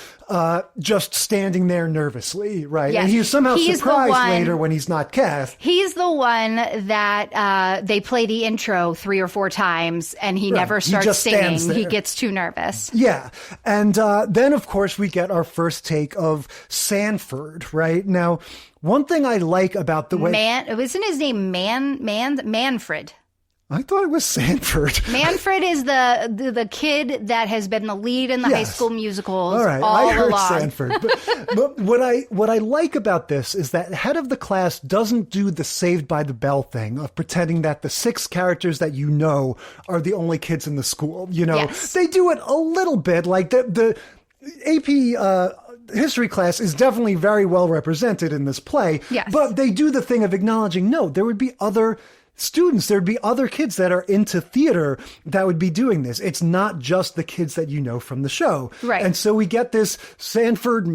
S9: just standing there nervously, right?
S10: Yes.
S9: And he's somehow surprised later when he's not cast.
S10: He's the one that they play the intro 3 or 4 times and he never starts singing. He gets too nervous.
S9: Yeah. And then, of course, we get our first take of Sanford, right? Now, one thing I like about the way...
S10: Wasn't his name Manfred?
S9: I thought it was Sanford.
S10: Manfred is the kid that has been the lead in the High School Musicals
S9: all right.
S10: all
S9: I heard
S10: along.
S9: Sanford. But what I like about this is that head of the class doesn't do the Saved by the Bell thing of pretending that the 6 characters that you know are the only kids in the school. You know, they do it a little bit. Like the AP history class is definitely very well represented in this play.
S10: Yes.
S9: But they do the thing of acknowledging, no, there would be other students, there'd be other kids that are into theater that would be doing this. It's not just the kids that you know from the show.
S10: Right.
S9: And so we get this Manfred,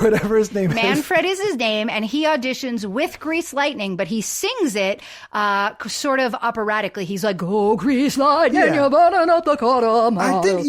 S9: whatever his name is.
S10: Manfred is his name, and he auditions with Grease Lightning, but he sings it sort of operatically. He's like, "Oh, Grease Lightning, you're burning up the quarter mile."
S9: I think,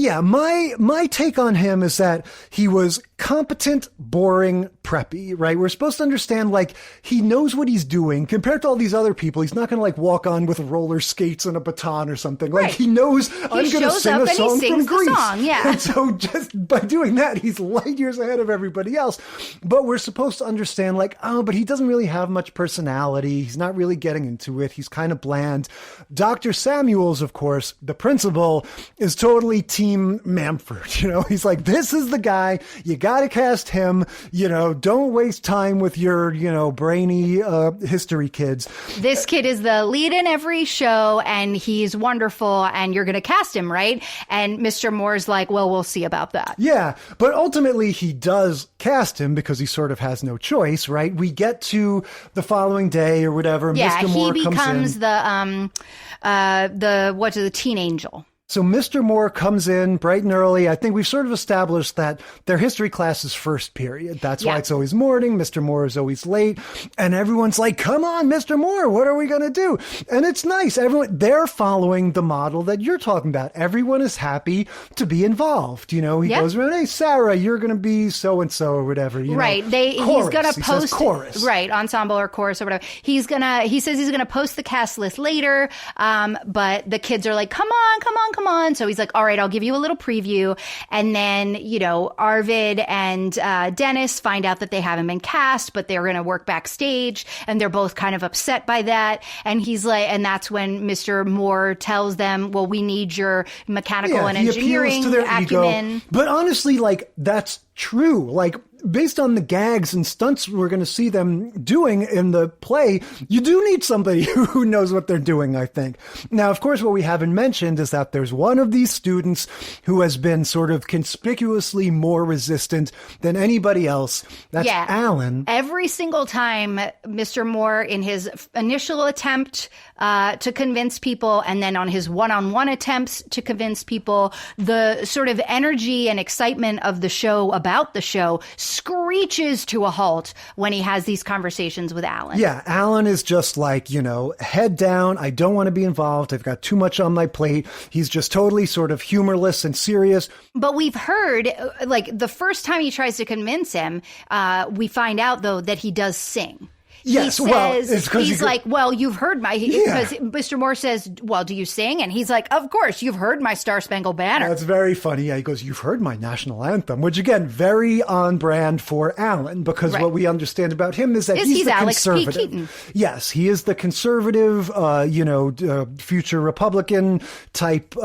S9: my take on him is that he was competent, boring, preppy, right? We're supposed to understand, like, he knows what he's doing. Compared to all these other people, he's not going to, like, walk on with roller skates and a baton or something. Like, he knows I'm going to sing a song from Grease. And so just by doing that, he's light years ahead of everybody else. But we're supposed to understand, like, but he doesn't really have much personality. He's not really getting into it. He's kind of bland. Dr. Samuels, of course, the principal, is totally team Manfred. You know, he's like, this is the guy. You got to cast him. You know, don't waste time with your, brainy history kids.
S10: This kid is the lead in every show, and he's wonderful, and you're going to cast him, right? And Mr. Moore's like, well, we'll see about that.
S9: Yeah, but ultimately he does cast him because he sort of has no choice, right? We get to the following day or whatever.
S10: Yeah,
S9: Mr. Moore
S10: he becomes the teen angel.
S9: So Mr. Moore comes in bright and early. I think we've sort of established that their history class is first period. That's why it's always morning. Mr. Moore is always late. And everyone's like, come on, Mr. Moore, what are we going to do? And it's nice. They're following the model that you're talking about. Everyone is happy to be involved. He goes around, hey, Sarah, you're going to be so-and-so or whatever.
S10: Right. He's going to post
S9: chorus.
S10: Right. Ensemble or chorus or whatever. He says he's going to post the cast list later. But the kids are like, come on. So he's like, all right, I'll give you a little preview. And then, Arvid and Dennis find out that they haven't been cast, but they're going to work backstage. And they're both kind of upset by that. And he's like, and that's when Mr. Moore tells them, well, we need your mechanical and engineering
S9: to their
S10: acumen.
S9: Ego. But honestly, like, that's true. Like, based on the gags and stunts we're going to see them doing in the play, you do need somebody who knows what they're doing, I think. Now, of course, what we haven't mentioned is that there's one of these students who has been sort of conspicuously more resistant than anybody else. That's Alan.
S10: Every single time Mr. Moore, in his initial attempt to convince people, and then on his one-on-one attempts to convince people, the sort of energy and excitement of the show, about the show, screeches to a halt when he has these conversations with Alan.
S9: Yeah, Alan is just like, head down. I don't want to be involved. I've got too much on my plate. He's just totally sort of humorless and serious.
S10: But we've heard, like, the first time he tries to convince him, we find out, though, that he does sing.
S9: Yes,
S10: he says, he's like, well, you've heard my, because Mr. Moore says, well, do you sing? And he's like, of course, you've heard my Star Spangled Banner.
S9: That's very funny. Yeah, he goes, you've heard my national anthem, which again, very on brand for Alan, because what we understand about him is that he's the
S10: Alex
S9: conservative.
S10: P. Keaton.
S9: Yes, he is the conservative, future Republican type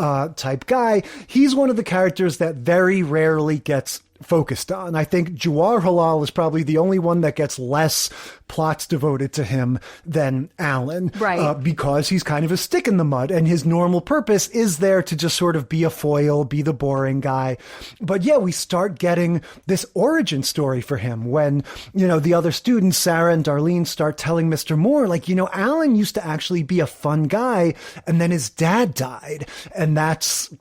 S9: guy. He's one of the characters that very rarely gets focused on. I think Jawar Halal is probably the only one that gets less plots devoted to him than Alan.
S10: Right.
S9: Because he's kind of a stick in the mud, and his normal purpose is there to just sort of be a foil, be the boring guy. But yeah, we start getting this origin story for him when, the other students, Sarah and Darlene, start telling Mr. Moore, like, Alan used to actually be a fun guy, and then his dad died. And that's,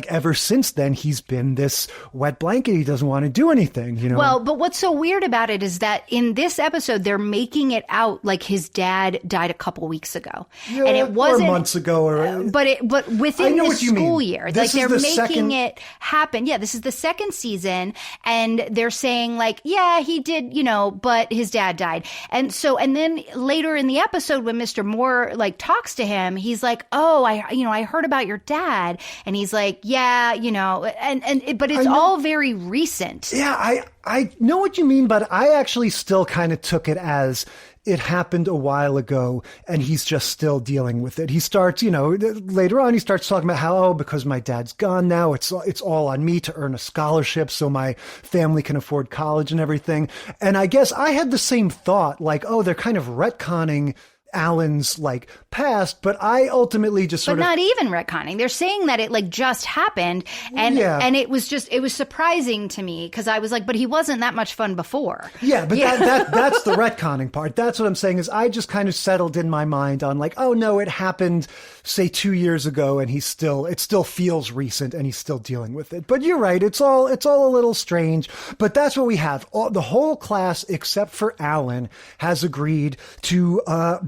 S9: ever since then, he's been this wet blanket. He doesn't want to do anything,
S10: Well, but what's so weird about it is that in this episode, they're making it out like his dad died a couple weeks ago.
S9: Yeah,
S10: and it wasn't,
S9: or months ago.
S10: But within the school year,
S9: like
S10: they're making it happen. Yeah, this is the second season. And they're saying like, yeah, he did, but his dad died. And then later in the episode, when Mr. Moore like talks to him, he's like, oh, I heard about your dad. And he's like, yeah, but it's all very recent.
S9: Yeah, I know what you mean, but I actually still kind of took it as it happened a while ago and he's just still dealing with it. He starts, later on, he starts talking about how, because my dad's gone now, it's all on me to earn a scholarship so my family can afford college and everything. And I guess I had the same thought, like, oh, they're kind of retconning Alan's like past, but I ultimately just sort of...
S10: But not even retconning. They're saying that it like just happened, and it was surprising to me because I was like, but he wasn't that much fun before.
S9: Yeah, but that's the retconning part. That's what I'm saying is I just kind of settled in my mind on like, oh no, it happened, say 2 years ago, and it still feels recent, and he's still dealing with it. But you're right, it's all a little strange. But that's what we have. The whole class, except for Alan, has agreed to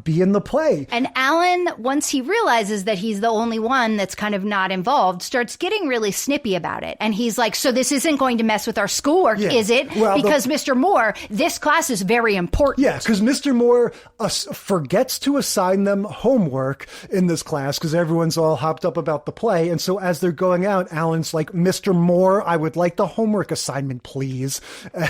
S9: be in the play.
S10: And Alan, once he realizes that he's the only one that's kind of not involved, starts getting really snippy about it. And he's like, so this isn't going to mess with our schoolwork, is it? Well, because Mr. Moore, this class is very important.
S9: Yeah, because Mr. Moore forgets to assign them homework in this class because everyone's all hopped up about the play. And so as they're going out, Alan's like, Mr. Moore, I would like the homework assignment, please.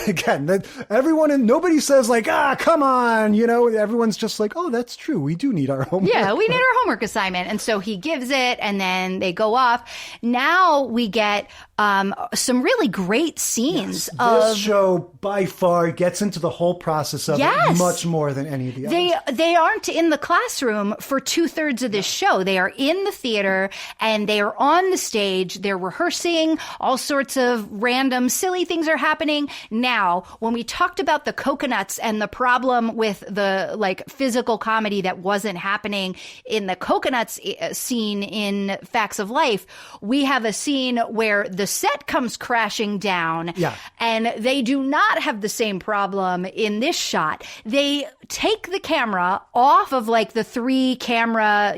S9: Again, nobody says like, come on, everyone's just like, oh, that's true. We do need our homework.
S10: Yeah, we need our homework assignment. And so he gives it and then they go off. Now we get some really great scenes.
S9: This show by far gets into the whole process of it much more than any of the others.
S10: They aren't in the classroom for 2/3 of this show. They are in the theater and they are on the stage. They're rehearsing. All sorts of random silly things are happening. Now, when we talked about the coconuts and the problem with the like physical comedy that wasn't happening in the coconuts scene in Facts of Life, we have a scene where the set comes crashing down.
S9: Yeah.
S10: And they do not have the same problem in this shot. They take the camera off of like the 3 camera,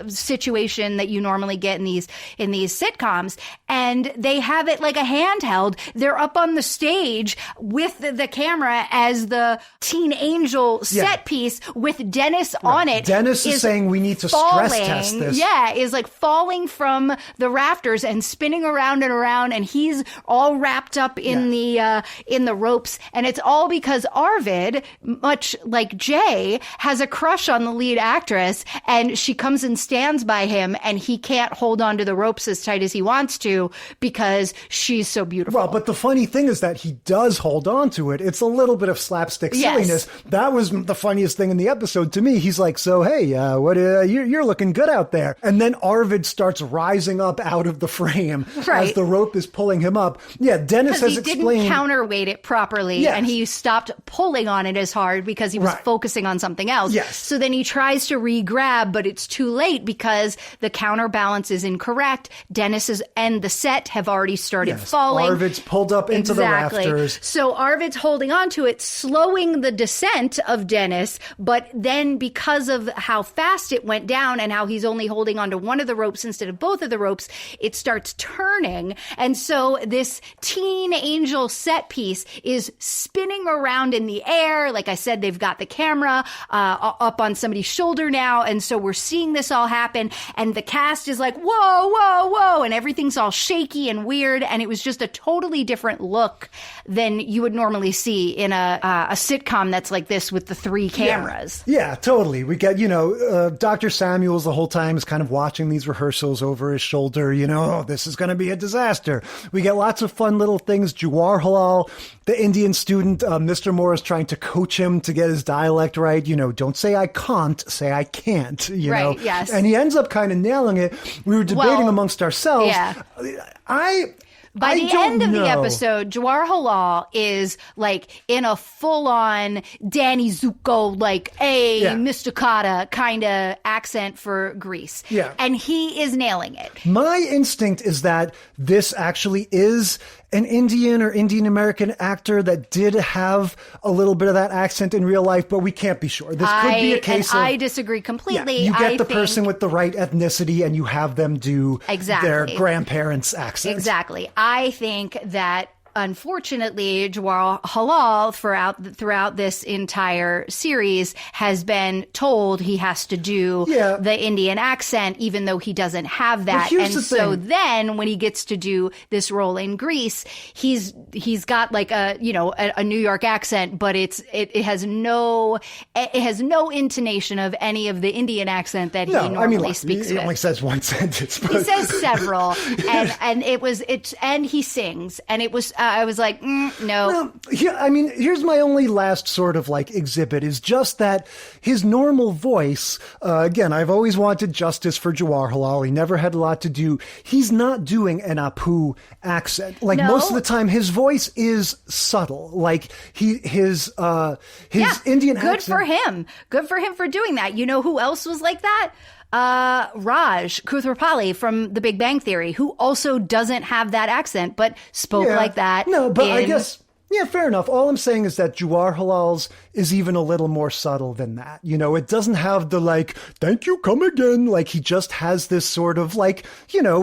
S10: situation that you normally get in these sitcoms, and they have it like a handheld. They're up on the stage with the camera as the teen angel set piece with Dennis on it.
S9: Dennis is saying we need to stress test this.
S10: Yeah, is like falling from the rafters and spinning around and running around, and he's all wrapped up in the ropes. And it's all because Arvid, much like Jay, has a crush on the lead actress, and she comes and stands by him, and he can't hold on to the ropes as tight as he wants to because she's so beautiful.
S9: Well, but the funny thing is that he does hold on to it. It's a little bit of slapstick silliness. That was the funniest thing in the episode to me. He's like, so, hey, you're looking good out there. And then Arvid starts rising up out of the frame as the rope is pulling him up. Yeah, Dennis has explained.
S10: He didn't counterweight it properly, and he stopped pulling on it as hard because he was focusing on something else.
S9: Yes.
S10: So then he tries to re-grab, but it's too late because the counterbalance is incorrect. Dennis and the set have already started falling.
S9: Arvid's pulled up into the rafters.
S10: So Arvid's holding on to it, slowing the descent of Dennis, but then because of how fast it went down and how he's only holding onto one of the ropes instead of both of the ropes, it starts turning. And so this teen angel set piece is spinning around in the air. Like I said, they've got the camera up on somebody's shoulder now. And so we're seeing this all happen. And the cast is like, whoa, whoa, whoa. And everything's all shaky and weird. And it was just a totally different look than you would normally see in a sitcom that's like this with the three cameras.
S9: Yeah, totally. We get, Dr. Samuels the whole time is kind of watching these rehearsals over his shoulder, this is going to be a disaster. We get lots of fun little things. Jawaharlal, the Indian student, Mr. Moore is trying to coach him to get his dialect right. Don't say I can't, say I can't,
S10: Right, yes.
S9: And he ends up kind of nailing it. We were debating amongst ourselves.
S10: Yeah. By the
S9: don't
S10: end of
S9: know.
S10: the episode, Jawaharlal is like in a full-on Danny Zuko, Mr. Carter kind of accent for Greece.
S9: Yeah.
S10: And he is nailing it.
S9: My instinct is that this actually is an Indian or Indian American actor that did have a little bit of that accent in real life, but we can't be sure. This could be a case of...
S10: I disagree completely.
S9: You get the person with the right ethnicity and you have them do their grandparents' accent.
S10: Exactly. I think that unfortunately, Jawaharlal throughout this entire series has been told he has to do the Indian accent, even though he doesn't have that. And so then when he gets to do this role in Greece, he's got like a New York accent, but it has no intonation of any of the Indian accent that he normally speaks with.
S9: He only says one sentence. But.
S10: He says several, and he sings, and it was. I was like, no.
S9: Here's my only last sort of exhibit is just that his normal voice, again, I've always wanted justice for Jawaharlal. He never had a lot to do. He's not doing an Apu accent. Most of the time, his voice is subtle. His Indian accent.
S10: Good for him. Good for him for doing that. You know who else was like that? Raj Kuthrapali from The Big Bang Theory, who also doesn't have that accent, but spoke like that.
S9: No, but I guess, fair enough. All I'm saying is that Jawaharlal's is even a little more subtle than that. It doesn't have the thank you, come again. He just has this sort of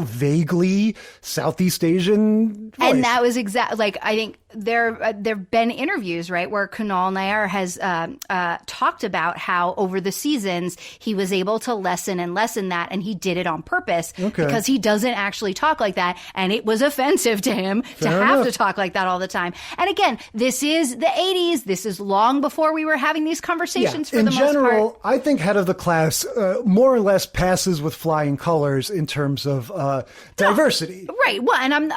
S9: vaguely Southeast Asian voice.
S10: And that was exactly, I think there've been interviews, right, where Kunal Nair has talked about how over the seasons he was able to lessen that, and he did it on purpose because he doesn't actually talk like that, and it was offensive to him to have to talk like that all the time. And again, this is the 80s. This is long before we were having these conversations for the most part. In general,
S9: I think head of the class more or less passes with flying colors in terms of diversity.
S10: Right. Well, and I'm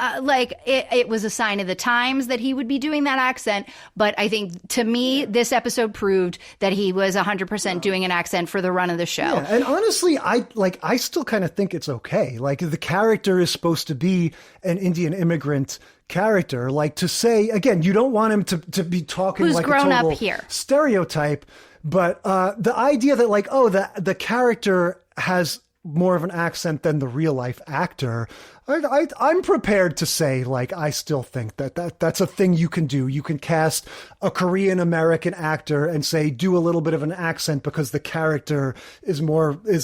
S10: it was a sign of the times that he would be doing that accent. But I think, to me, this episode proved that he was 100% doing an accent for the run of the show.
S9: Yeah, and honestly, I still kind of think it's okay. The character is supposed to be an Indian immigrant character. To say, again, you don't want him to be talking
S10: who's
S9: like
S10: grown
S9: a total
S10: up here
S9: stereotype. But the idea that the character has more of an accent than the real life actor, I'm prepared to say, I still think that's a thing you can do. You can cast a Korean American actor and say, do a little bit of an accent because the character is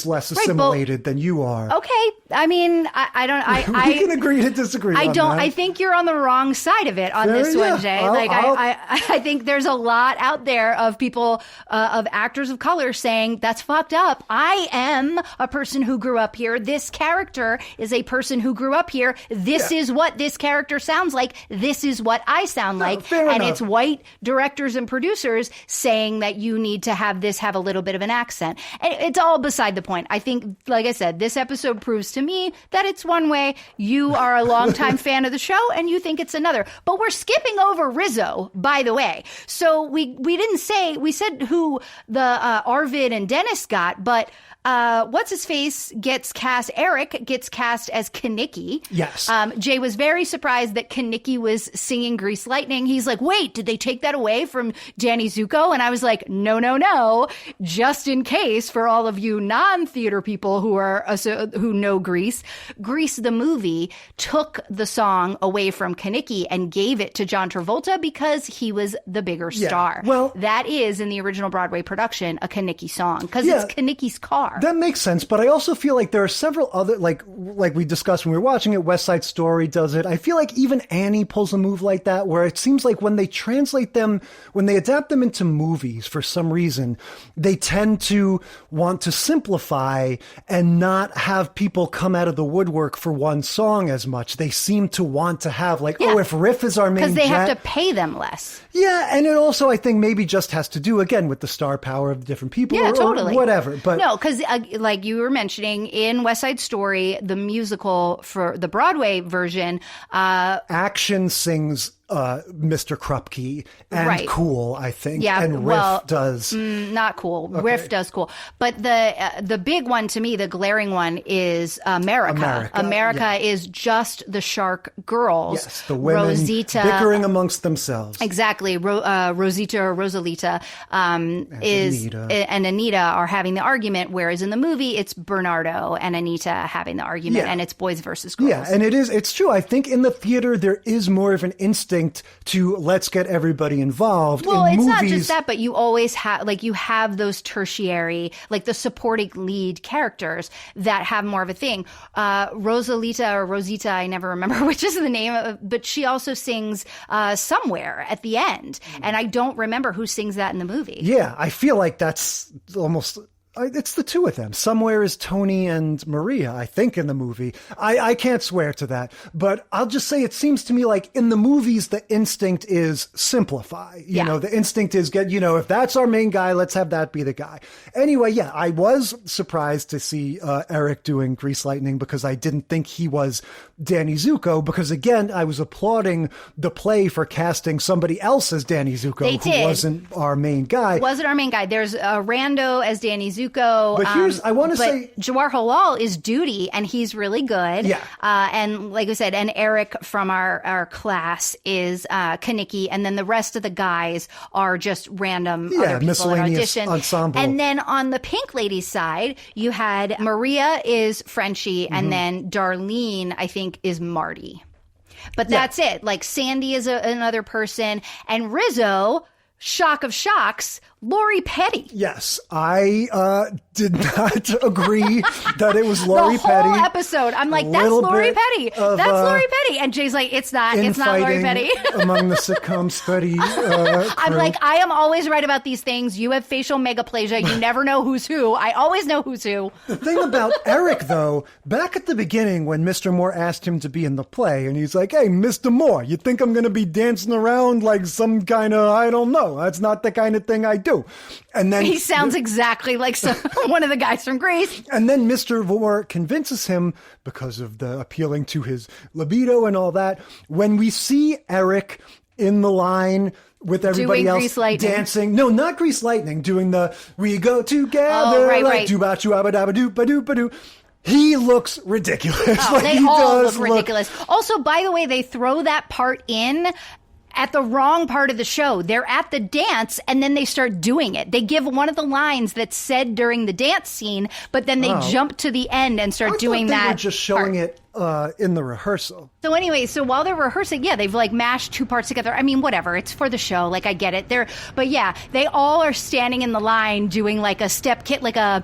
S9: less assimilated than you are.
S10: Okay.
S9: We can agree to disagree.
S10: I think you're on the wrong side of it on this one, Jay. I think there's a lot out there of people, of actors of color saying that's fucked up. I am a person who grew up here. This character is a person who grew up here. This is what this character sounds like. This is what I sound like.
S9: Fair
S10: and
S9: enough.
S10: it's white directors and producers saying that you need to have this have a little bit of an accent. And it's all beside the point. I think, like I said, this episode proves to me that it's one way. You are a longtime fan of the show and you think it's another. But we're skipping over Rizzo, by the way. So we didn't say, we said who the Arvid and Dennis got, but what's his face gets cast. Eric gets cast as Kaniki.
S9: Yes.
S10: Jay was very surprised that Kaniki was singing Grease Lightning. He's like, wait, did they take that away from Danny Zuko? And I was like, no. Just in case for all of you non-theater people who know Grease, Grease the movie took the song away from Kaniki and gave it to John Travolta because he was the bigger star.
S9: Well,
S10: that is in the original Broadway production a Kaniki song because it's Kaniki's car.
S9: That makes sense, but I also feel like there are several other, like we discussed when we were watching it, West Side Story does it. I feel like even Annie pulls a move like that, where it seems like when they translate them, when they adapt them into movies for some reason, they tend to want to simplify and not have people come out of the woodwork for one song as much. They seem to want to have like, if Riff is our main
S10: because they have
S9: jet,
S10: to pay them less.
S9: Yeah, and it also, I think, maybe just has to do, again, with the star power of the different people or whatever. But
S10: no, because like you were mentioning, in West Side Story, the musical for the Broadway version,
S9: Action sings Mr. Krupke and Cool, I think.
S10: Yeah,
S9: and Riff does.
S10: Not Cool.
S9: Okay.
S10: Riff does Cool. But the big one to me, the glaring one, is America. America is just the Shark Girls.
S9: Yes, the women
S10: Rosita,
S9: bickering amongst themselves.
S10: Exactly. Rosita or Rosalita and Anita are having the argument, whereas in the movie, it's Bernardo and Anita having the argument, and it's boys versus girls.
S9: Yeah, and it's true. I think in the theater, there is more of an instinct to let's get everybody involved.
S10: Well,
S9: in
S10: it's
S9: movies,
S10: not just that, but you always have, you have those tertiary, the supporting lead characters that have more of a thing. Rosalita or Rosita, I never remember which is the name, but she also sings Somewhere at the end. And I don't remember who sings that in the movie.
S9: Yeah, I feel like that's almost... It's the two of them. Somewhere is Tony and Maria, I think, in the movie. I can't swear to that, but I'll just say it seems to me like in the movies, the instinct is simplify. You know, the instinct is get, if that's our main guy, let's have that be the guy. Anyway, I was surprised to see Eric doing Grease Lightning because I didn't think he was Danny Zuko because, again, I was applauding the play for casting somebody else as Danny Zuko who wasn't our main guy.
S10: Wasn't our main guy. There's Rando as Danny Zuko.
S9: But here's, I want to say...
S10: Jawar Halal is Duty, and he's really good.
S9: Yeah.
S10: And like I said, and Eric from our class is Kaniki, and then the rest of the guys are just random other people
S9: miscellaneous
S10: in audition.
S9: Ensemble.
S10: And then on the Pink Lady side, you had Maria is Frenchie, and then Darlene, I think, is Marty. But that's it. Sandy is another person, and Rizzo... Shock of shocks, Lori Petty.
S9: Yes, I did not agree that it was Lori Petty.
S10: The whole episode, I'm like, that's Lori Petty. That's Lori Petty. And Jay's like, it's not Lori Petty.
S9: Among the sitcoms, Petty.
S10: I'm like, I am always right about these things. You have facial megaplasia. You never know who's who. I always know who's who.
S9: The thing about Eric, though, back at the beginning when Mr. Moore asked him to be in the play, and he's like, hey, Mr. Moore, you think I'm going to be dancing around like some kind of, I don't know. That's not the kind of thing I do. And then
S10: he sounds exactly like one of the guys from Grease.
S9: And then Mr. Moore convinces him, because of the appealing to his libido and all that, when we see Eric in the line with everybody
S10: doing
S9: else
S10: Grease Lightning.
S9: Dancing. No, not Grease Lightning. Doing the we go together.
S10: Oh, right.
S9: Do-ba-choo-abba-dabba-doo-ba-doo-ba-doo. He looks ridiculous.
S10: Oh, they all look ridiculous. Also, by the way, they throw that part in at the wrong part of the show. They're at the dance and then they start doing it. They give one of the lines that's said during the dance scene, but then they jump to the end and start doing that.
S9: They were just showing it in the rehearsal.
S10: So anyway, while they're rehearsing, they've mashed two parts together. I mean, whatever. It's for the show. I get it. But they all are standing in the line doing a step kit, like a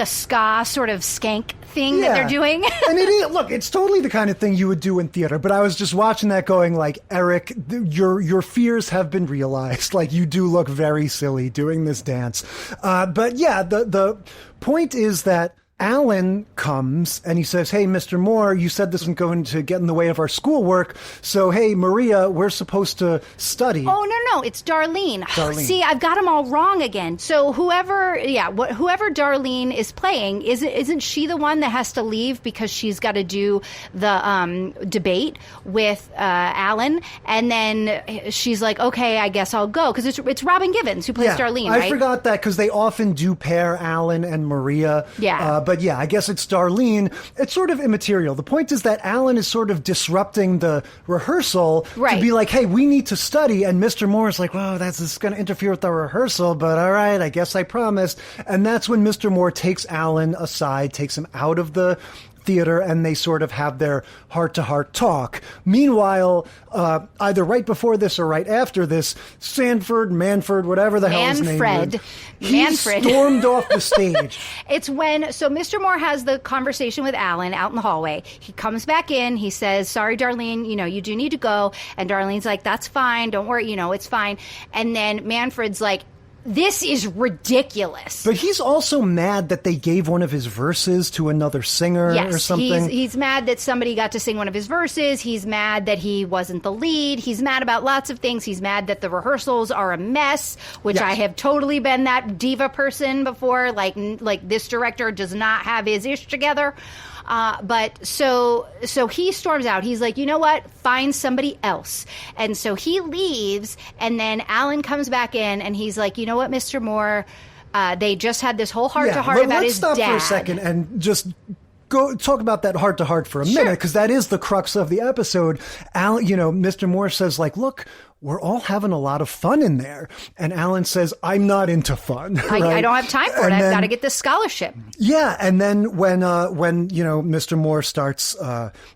S10: ska sort of skank thing that they're doing.
S9: And look, it's totally the kind of thing you would do in theater. But I was just watching that going Eric, your fears have been realized. You do look very silly doing this dance. But the point is that Alan comes and he says, hey, Mr. Moore, you said this isn't going to get in the way of our schoolwork. So, hey, Maria, we're supposed to study.
S10: Oh, no, it's Darlene.
S9: Darlene.
S10: See, I've got them all wrong again. So whoever Darlene is playing, isn't she the one that has to leave because she's got to do the debate with Alan? And then she's like, okay, I guess I'll go. Because it's Robin Givens who plays Darlene, right?
S9: I forgot that because they often do pair Alan and Maria.
S10: Yeah.
S9: But yeah, I guess it's Darlene. It's sort of immaterial. The point is that Alan is sort of disrupting the rehearsal to be like, hey, we need to study. And Mr. Moore is like, well, that's going to interfere with the rehearsal. But all right, I guess I promised. And that's when Mr. Moore takes Alan aside, takes him out of the theater, and they sort of have their heart-to-heart talk. Meanwhile, either right before this or right after this, Manfred, whatever the hell his name is, he stormed off the stage.
S10: It's when, so Mr. Moore has the conversation with Alan out in the hallway. He comes back in, he says, sorry, Darlene, you do need to go. And Darlene's like, that's fine, don't worry, it's fine. And then Manfred's like, this is ridiculous.
S9: But he's also mad that they gave one of his verses to another singer or something.
S10: He's mad that somebody got to sing one of his verses. He's mad that he wasn't the lead. He's mad about lots of things. He's mad that the rehearsals are a mess, which I have totally been that diva person before. Like this director does not have his ish together. But so he storms out. He's like, you know what? Find somebody else. And so he leaves, and then Alan comes back in, and he's like, you know what, Mr. Moore? They just had this whole heart-to-heart about his dad.
S9: Let's stop for a second and just go talk about that heart-to-heart for a minute, because that is the crux of the episode. Alan, Mr. Moore says, like, look, we're all having a lot of fun in there. And Alan says, I'm not into fun. Right?
S10: I don't have time for it. I've got to get this scholarship.
S9: Yeah. And then when Mr. Moore starts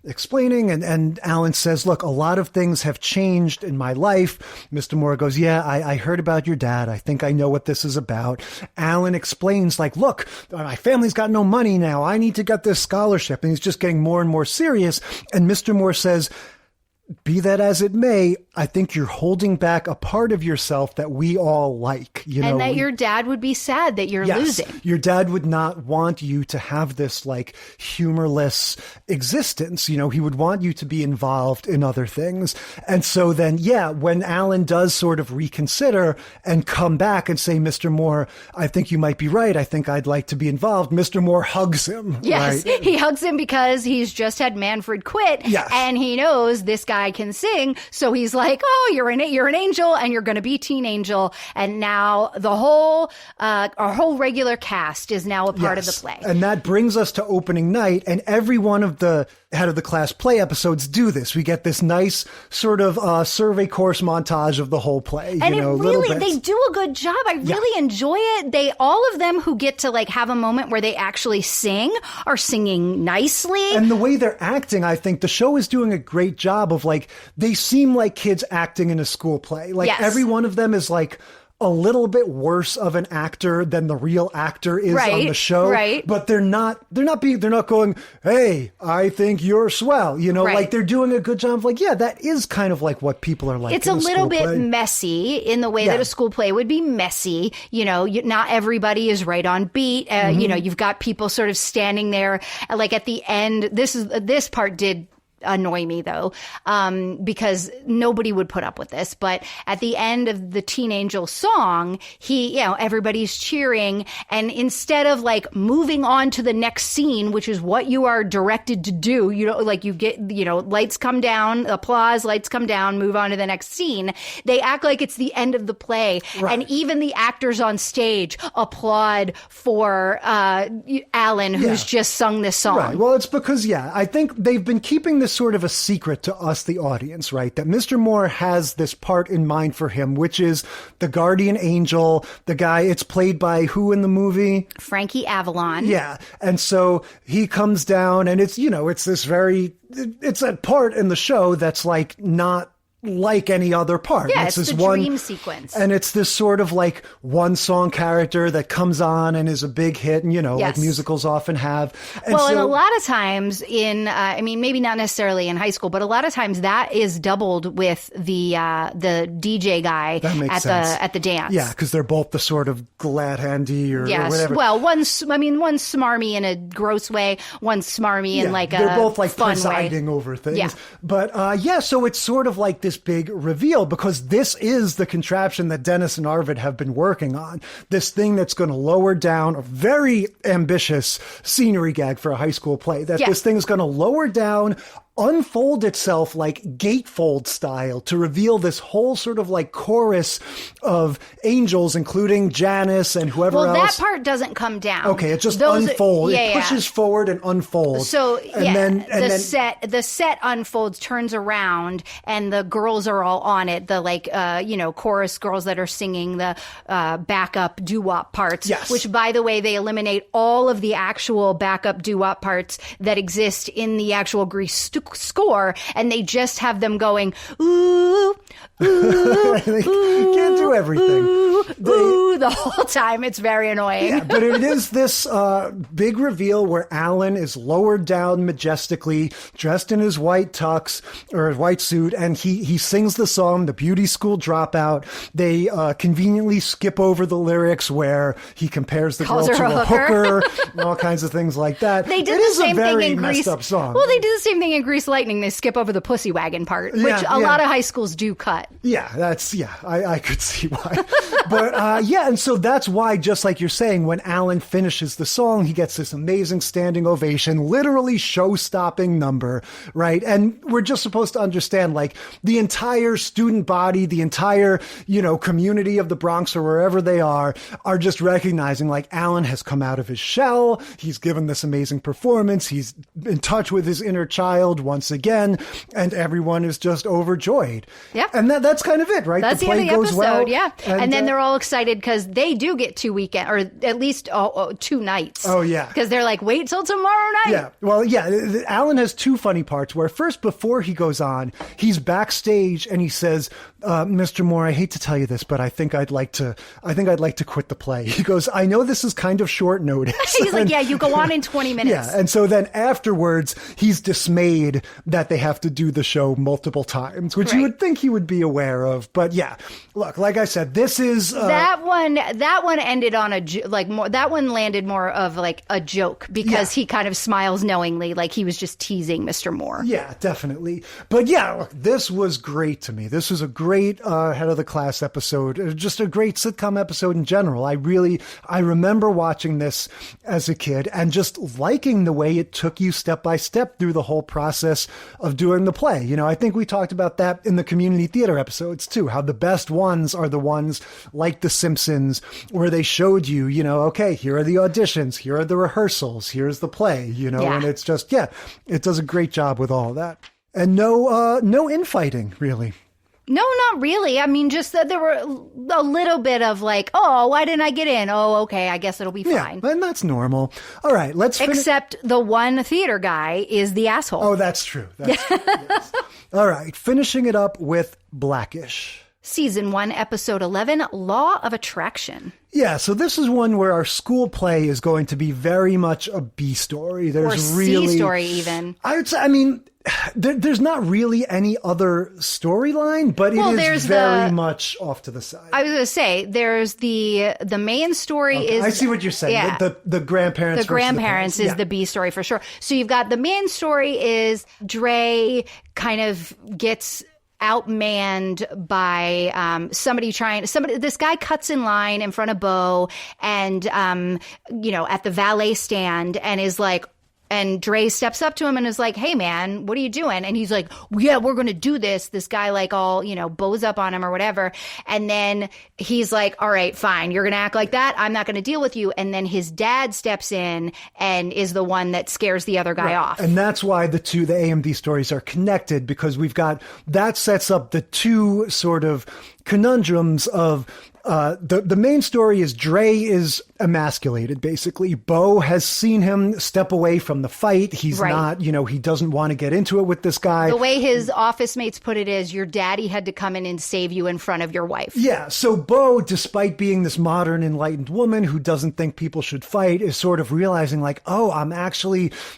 S9: explaining and Alan says, look, a lot of things have changed in my life. Mr. Moore goes, yeah, I heard about your dad. I think I know what this is about. Alan explains, like, look, my family's got no money now. I need to get this scholarship. And he's just getting more and more serious. And Mr. Moore says, be that as it may, I think you're holding back a part of yourself that we all like.
S10: And that your dad would be sad that you're losing. Your
S9: dad would not want you to have this like humorless existence. He would want you to be involved in other things. And so then, when Alan does sort of reconsider and come back and say, Mr. Moore, I think you might be right. I think I'd like to be involved. Mr. Moore hugs him.
S10: Yes,
S9: right?
S10: He hugs him because he's just had Manfred quit.
S9: Yes.
S10: And he knows this guy can sing, so he's like, oh, you're an angel, and you're going to be Teen Angel, and now the whole our whole regular cast is now a part of the play.
S9: And that brings us to opening night, and every one of the Head of the Class play episodes do this. We get this nice sort of survey course montage of the whole play.
S10: And they do a good job. I really enjoy it. All of them who get to like have a moment where they actually sing are singing nicely.
S9: And the way they're acting, I think the show is doing a great job of like, they seem like kids acting in a school play. Like every one of them is like a little bit worse of an actor than the real actor is on the show.
S10: Right.
S9: But they're not going, hey, I think you're swell. Like they're doing a good job of like, that is kind of like what people are like.
S10: It's a little bit messy in the way that a school play would be messy. Not everybody is right on beat. You've got people sort of standing there like at the end. This part did annoy me though, because nobody would put up with this. But at the end of the Teen Angel song, everybody's cheering. And instead of like moving on to the next scene, which is what you are directed to do, you get, lights come down, applause, lights come down, move on to the next scene. They act like it's the end of the play. Right. And even the actors on stage applaud for Alan, who's just sung this song.
S9: Right. Well, it's because, I think they've been keeping this sort of a secret to us, the audience, right? That Mr. Moore has this part in mind for him, which is the guardian angel, the guy, it's played by who in the movie?
S10: Frankie Avalon.
S9: Yeah. And so he comes down and it's, it's this it's that part in the show that's like not like any other part.
S10: Yeah, it's
S9: this
S10: the dream sequence.
S9: And it's this sort of like one song character that comes on and is a big hit, and like musicals often have. And
S10: and a lot of times maybe not necessarily in high school, but a lot of times that is doubled with the DJ guy at the dance.
S9: Yeah, because they're both the sort of glad handy or whatever.
S10: Well, one's smarmy in a gross way, one's smarmy in like
S9: they're
S10: a
S9: both like
S10: fun
S9: presiding
S10: way.
S9: over things.
S10: Yeah.
S9: But so it's sort of like this big reveal, because this is the contraption that Dennis and Arvid have been working on. This thing that's going to lower down a very ambitious scenery gag for a high school play. This thing is going to lower down, unfold itself like gatefold style to reveal this whole sort of like chorus of angels, including Janice and whoever else.
S10: Well, that part doesn't come down.
S9: Okay, it just unfolds. It pushes forward and unfolds.
S10: So the set unfolds, turns around, and the girls are all on it. The chorus girls that are singing the backup doo-wop parts.
S9: Yes.
S10: Which, by the way, they eliminate all of the actual backup doo-wop parts that exist in the actual Grease score, and they just have them going ooh, ooh,
S9: they can't do everything
S10: ooh, the whole time. It's very annoying.
S9: Yeah, but it is this big reveal where Alan is lowered down majestically, dressed in his white tux or his white suit, and he sings the song, The Beauty School Dropout. They conveniently skip over the lyrics where he compares the girl to a hooker and all kinds of things like that.
S10: They did the same thing in Grease.
S9: Up song.
S10: Well, they do the same thing in Grease Lightning. They skip over the pussy wagon part, which a lot of high schools do cut.
S9: Yeah, I could see why. But and so that's why, just like you're saying, when Alan finishes the song, he gets this amazing standing ovation, literally show-stopping number, right? And we're just supposed to understand, like, the entire student body, the entire, community of the Bronx or wherever they are just recognizing, like, Alan has come out of his shell. He's given this amazing performance. He's in touch with his inner child once again, and everyone is just overjoyed.
S10: Yeah.
S9: And that's kind of it, right?
S10: That's
S9: the play
S10: end of the
S9: goes
S10: episode,
S9: well.
S10: yeah. And then they're all excited because they do get 2 weekends, or at least 2 nights.
S9: Oh, yeah.
S10: Because they're like, wait till tomorrow night.
S9: Yeah. Well, yeah. Alan has 2 funny parts where first, before he goes on, he's backstage and he says, Mr. Moore, I hate to tell you this, but I think I'd like to quit the play. He goes, I know this is kind of short notice.
S10: He's like, yeah, you go on in 20 minutes.
S9: Yeah. And so then afterwards, he's dismayed that they have to do the show multiple times, which you would think he would be aware of. But yeah, look, like I said, this is
S10: that one ended on that one landed more of like a joke because he kind of smiles knowingly, like he was just teasing Mr. Moore.
S9: Yeah, definitely. But yeah, look, this was great to me. This was a great head of the class episode, just a great sitcom episode in general. I remember watching this as a kid and just liking the way it took you step by step through the whole process of doing the play. I think we talked about that in the community theater episodes too, how the best ones are the ones like The Simpsons, where they showed you, okay, here are the auditions, here are the rehearsals, here's the play, and it's just, it does a great job with all of that. And no infighting, really.
S10: No, not really. I mean, just that there were a little bit of like, oh, why didn't I get in? Oh, okay, I guess it'll be fine.
S9: Yeah, and that's normal. All right, let's finish.
S10: Except the one theater guy is the asshole.
S9: Oh, that's true. That's true. Yes. All right, finishing it up with Blackish.
S10: Season 1, Episode 11, Law of Attraction.
S9: Yeah, so this is one where our school play is going to be very much a B story. There's
S10: or
S9: really,
S10: C story even.
S9: I would say, there's not really any other storyline, but it is very much off to the side.
S10: I was going to say, there's the main story is...
S9: I see what you're saying.
S10: Yeah.
S9: The grandparents.
S10: The grandparents is the B story for sure. So you've got the main story is Dre kind of gets outmanned by this guy cuts in line in front of Bo and at the valet stand and is like, and Dre steps up to him and is like, hey, man, what are you doing? And he's like, yeah, we're going to do this. This guy like all, bows up on him or whatever. And then he's like, all right, fine. You're going to act like that. I'm not going to deal with you. And then his dad steps in and is the one that scares the other guy off.
S9: And that's why the AMD stories are connected, because we've got that sets up the 2 sort of conundrums of the main story is Dre is emasculated, basically. Bo has seen him step away from the fight. He's not, he doesn't want to get into it with this guy.
S10: The way his office mates put it is, your daddy had to come in and save you in front of your wife.
S9: Yeah, so Bo, despite being this modern, enlightened woman who doesn't think people should fight, is sort of realizing like, oh,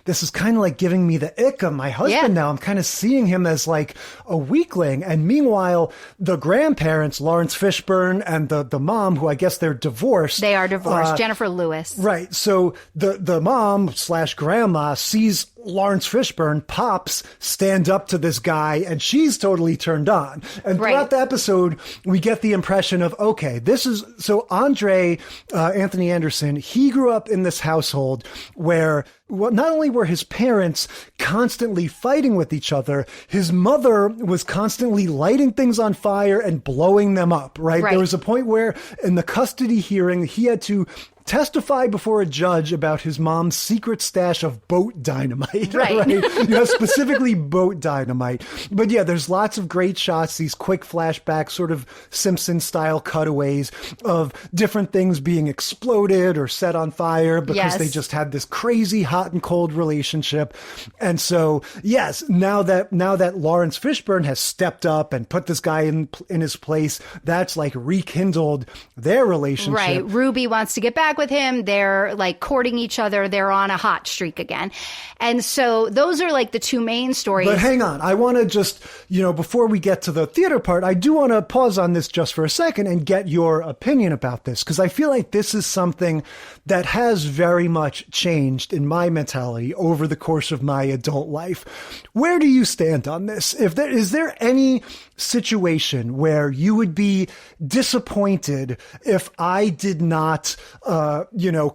S9: this is kind of like giving me the ick of my husband now. I'm kind of seeing him as like a weakling. And meanwhile, the grandparents, Lawrence Fishburne and the mom, who I guess they're divorced.
S10: They are divorced. Jennifer Lewis.
S9: Right. So the mom / grandma sees Lawrence Fishburne, Pops, stand up to this guy, and she's totally turned on. And throughout the episode, we get the impression of, okay, so Andre, Anthony Anderson, he grew up in this household where not only were his parents constantly fighting with each other, his mother was constantly lighting things on fire and blowing them up, right? There was a point where in the custody hearing, he had to testify before a judge about his mom's secret stash of boat dynamite. Right? Specifically boat dynamite. But yeah, there's lots of great shots, these quick flashbacks, sort of Simpson-style cutaways of different things being exploded or set on fire because they just had this crazy hot and cold relationship. And so, yes, now that Lawrence Fishburne has stepped up and put this guy in his place, that's like rekindled their relationship.
S10: Right. Ruby wants to get back with him. They're like courting each other. They're on a hot streak again. And so those are like the two main stories.
S9: But hang on. I want to just, before we get to the theater part, I do want to pause on this just for a second and get your opinion about this, because I feel like this is something that has very much changed in my mentality over the course of my adult life. Where do you stand on this? Is there any situation where you would be disappointed if I did not,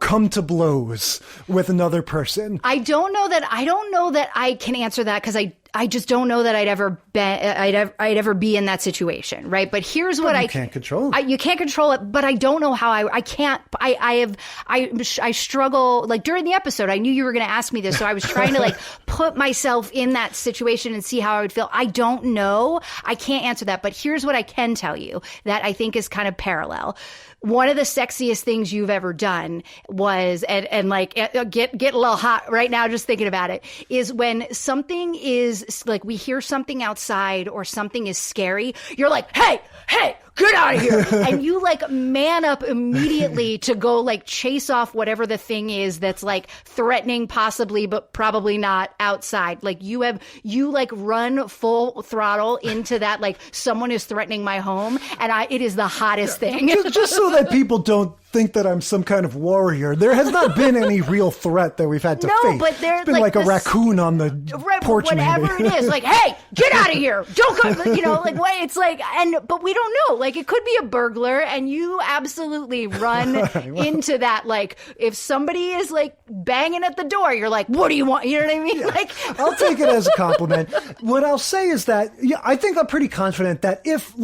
S9: come to blows with another person?
S10: I don't know that I can answer that, because I just don't know that I'd ever be in that situation, right? But here's what
S9: you can't control it.
S10: You can't control it, but I don't know how I can't. I struggle. Like during the episode, I knew you were going to ask me this, so I was trying to like put myself in that situation and see how I would feel. I don't know. I can't answer that, but here's what I can tell you that I think is kind of parallel. One of the sexiest things you've ever done was, and like get a little hot right now just thinking about it, is when something is like we hear something outside or something is scary, you're like, hey, get out of here. And you like man up immediately to go like chase off whatever the thing is that's like threatening possibly, but probably not outside. Like you like run full throttle into that, like someone is threatening my home, and it is the hottest thing.
S9: Just so that people don't think that I'm some kind of warrior. There has not been any real threat that we've had to face.
S10: No, but there's
S9: been like a raccoon on the porch,
S10: whatever
S9: maybe.
S10: It is. Like, hey, get out of here! Don't go. It's like, but we don't know. Like, it could be a burglar, and you absolutely run into that. Like, if somebody is like banging at the door, you're like, what do you want? You know what I mean?
S9: Yeah.
S10: Like,
S9: I'll take it as a compliment. What I'll say is that, I think I'm pretty confident that if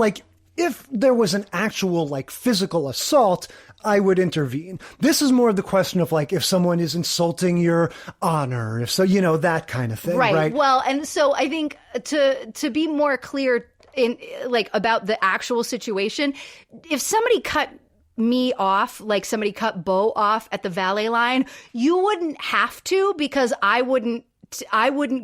S9: there was an actual like physical assault, I would intervene. This is more the question of like if someone is insulting your honor, if so, that kind of thing, right?
S10: Well, and so I think to be more clear in like about the actual situation, if somebody cut me off, like somebody cut Bo off at the valet line, you wouldn't have to, because I wouldn't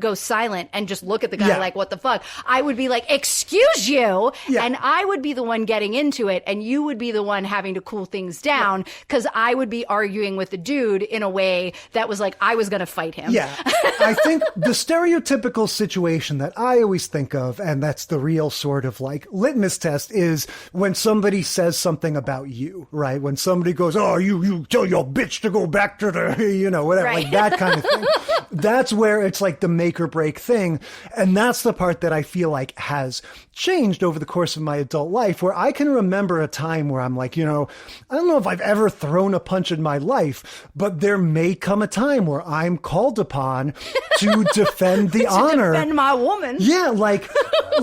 S10: go silent and just look at the guy like, what the fuck? I would be like, excuse you. Yeah. And I would be the one getting into it, and you would be the one having to cool things down, because I would be arguing with the dude in a way that was like, I was going to fight him.
S9: Yeah. I think the stereotypical situation that I always think of, and that's the real sort of like litmus test, is when somebody says something about you, right? When somebody goes, oh, you tell your bitch to go back to the, whatever, right. Like that kind of thing. That's where it's like the make or break thing. And that's the part that I feel like has changed over the course of my adult life, where I can remember a time where I'm like, I don't know if I've ever thrown a punch in my life, but there may come a time where I'm called upon to defend the honor.
S10: Defend my woman.
S9: Yeah.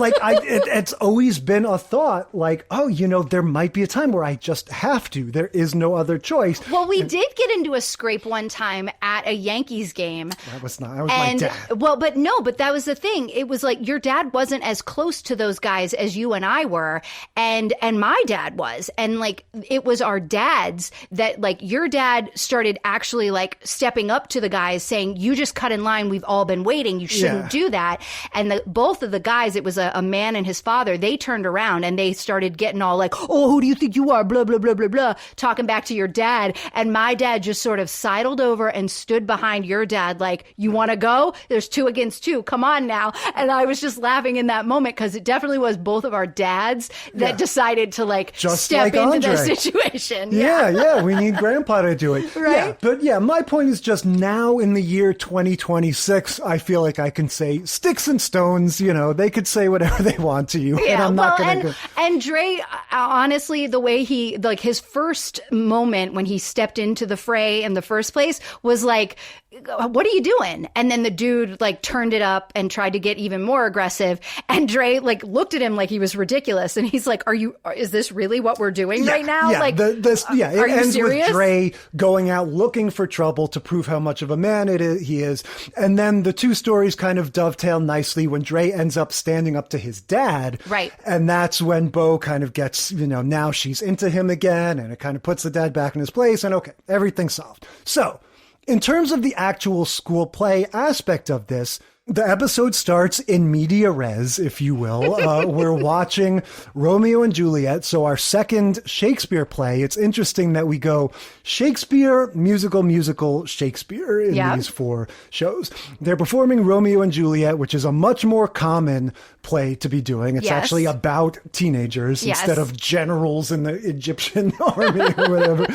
S9: It's always been a thought like, oh, there might be a time where I just have to. There is no other choice.
S10: Well, we did get into a scrape one time at a Yankees game.
S9: I was my dad.
S10: Well, but that was the thing. It was like your dad wasn't as close to those guys as you and I were, and my dad was. And like it was our dads that like your dad started actually like stepping up to the guys saying, you just cut in line. We've all been waiting. You shouldn't do that. And both of the guys, it was a man and his father, they turned around and they started getting all like, oh, who do you think you are? Blah, blah, blah, blah, blah, talking back to your dad. And my dad just sort of sidled over and stood behind your dad like, you want to go? There's 2 against 2. Come on now. And I was just laughing in that moment because it definitely was both of our dads that decided to like
S9: just
S10: step
S9: like
S10: into
S9: Andre.
S10: the situation.
S9: Yeah, we need Grandpa to do it.
S10: Right?
S9: Yeah, but yeah, my point is just now in the year 2026, I feel like I can say sticks and stones, you know, they could say whatever they want to you.
S10: Yeah,
S9: and I'm not going to go.
S10: And Dre, honestly, the way he, like his first moment when he stepped into the fray in the first place was like, what are you doing? And then the dude like turned it up and tried to get even more aggressive. And Dre like looked at him like he was ridiculous. And he's like, is this really what we're doing right now?
S9: Yeah,
S10: like,
S9: it ends with Dre going out looking for trouble to prove how much of a man he is. And then the two stories kind of dovetail nicely when Dre ends up standing up to his dad.
S10: Right.
S9: And that's when Bo kind of gets, you know, now she's into him again and it kind of puts the dad back in his place and okay, everything's solved. So, in terms of the actual school play aspect of this, the episode starts in media res, if you will. We're watching Romeo and Juliet, so our second Shakespeare play. It's interesting that we go Shakespeare, musical, Shakespeare in these 4 shows. They're performing Romeo and Juliet, which is a much more common play to be doing. It's actually about teenagers instead of generals in the Egyptian army or whatever.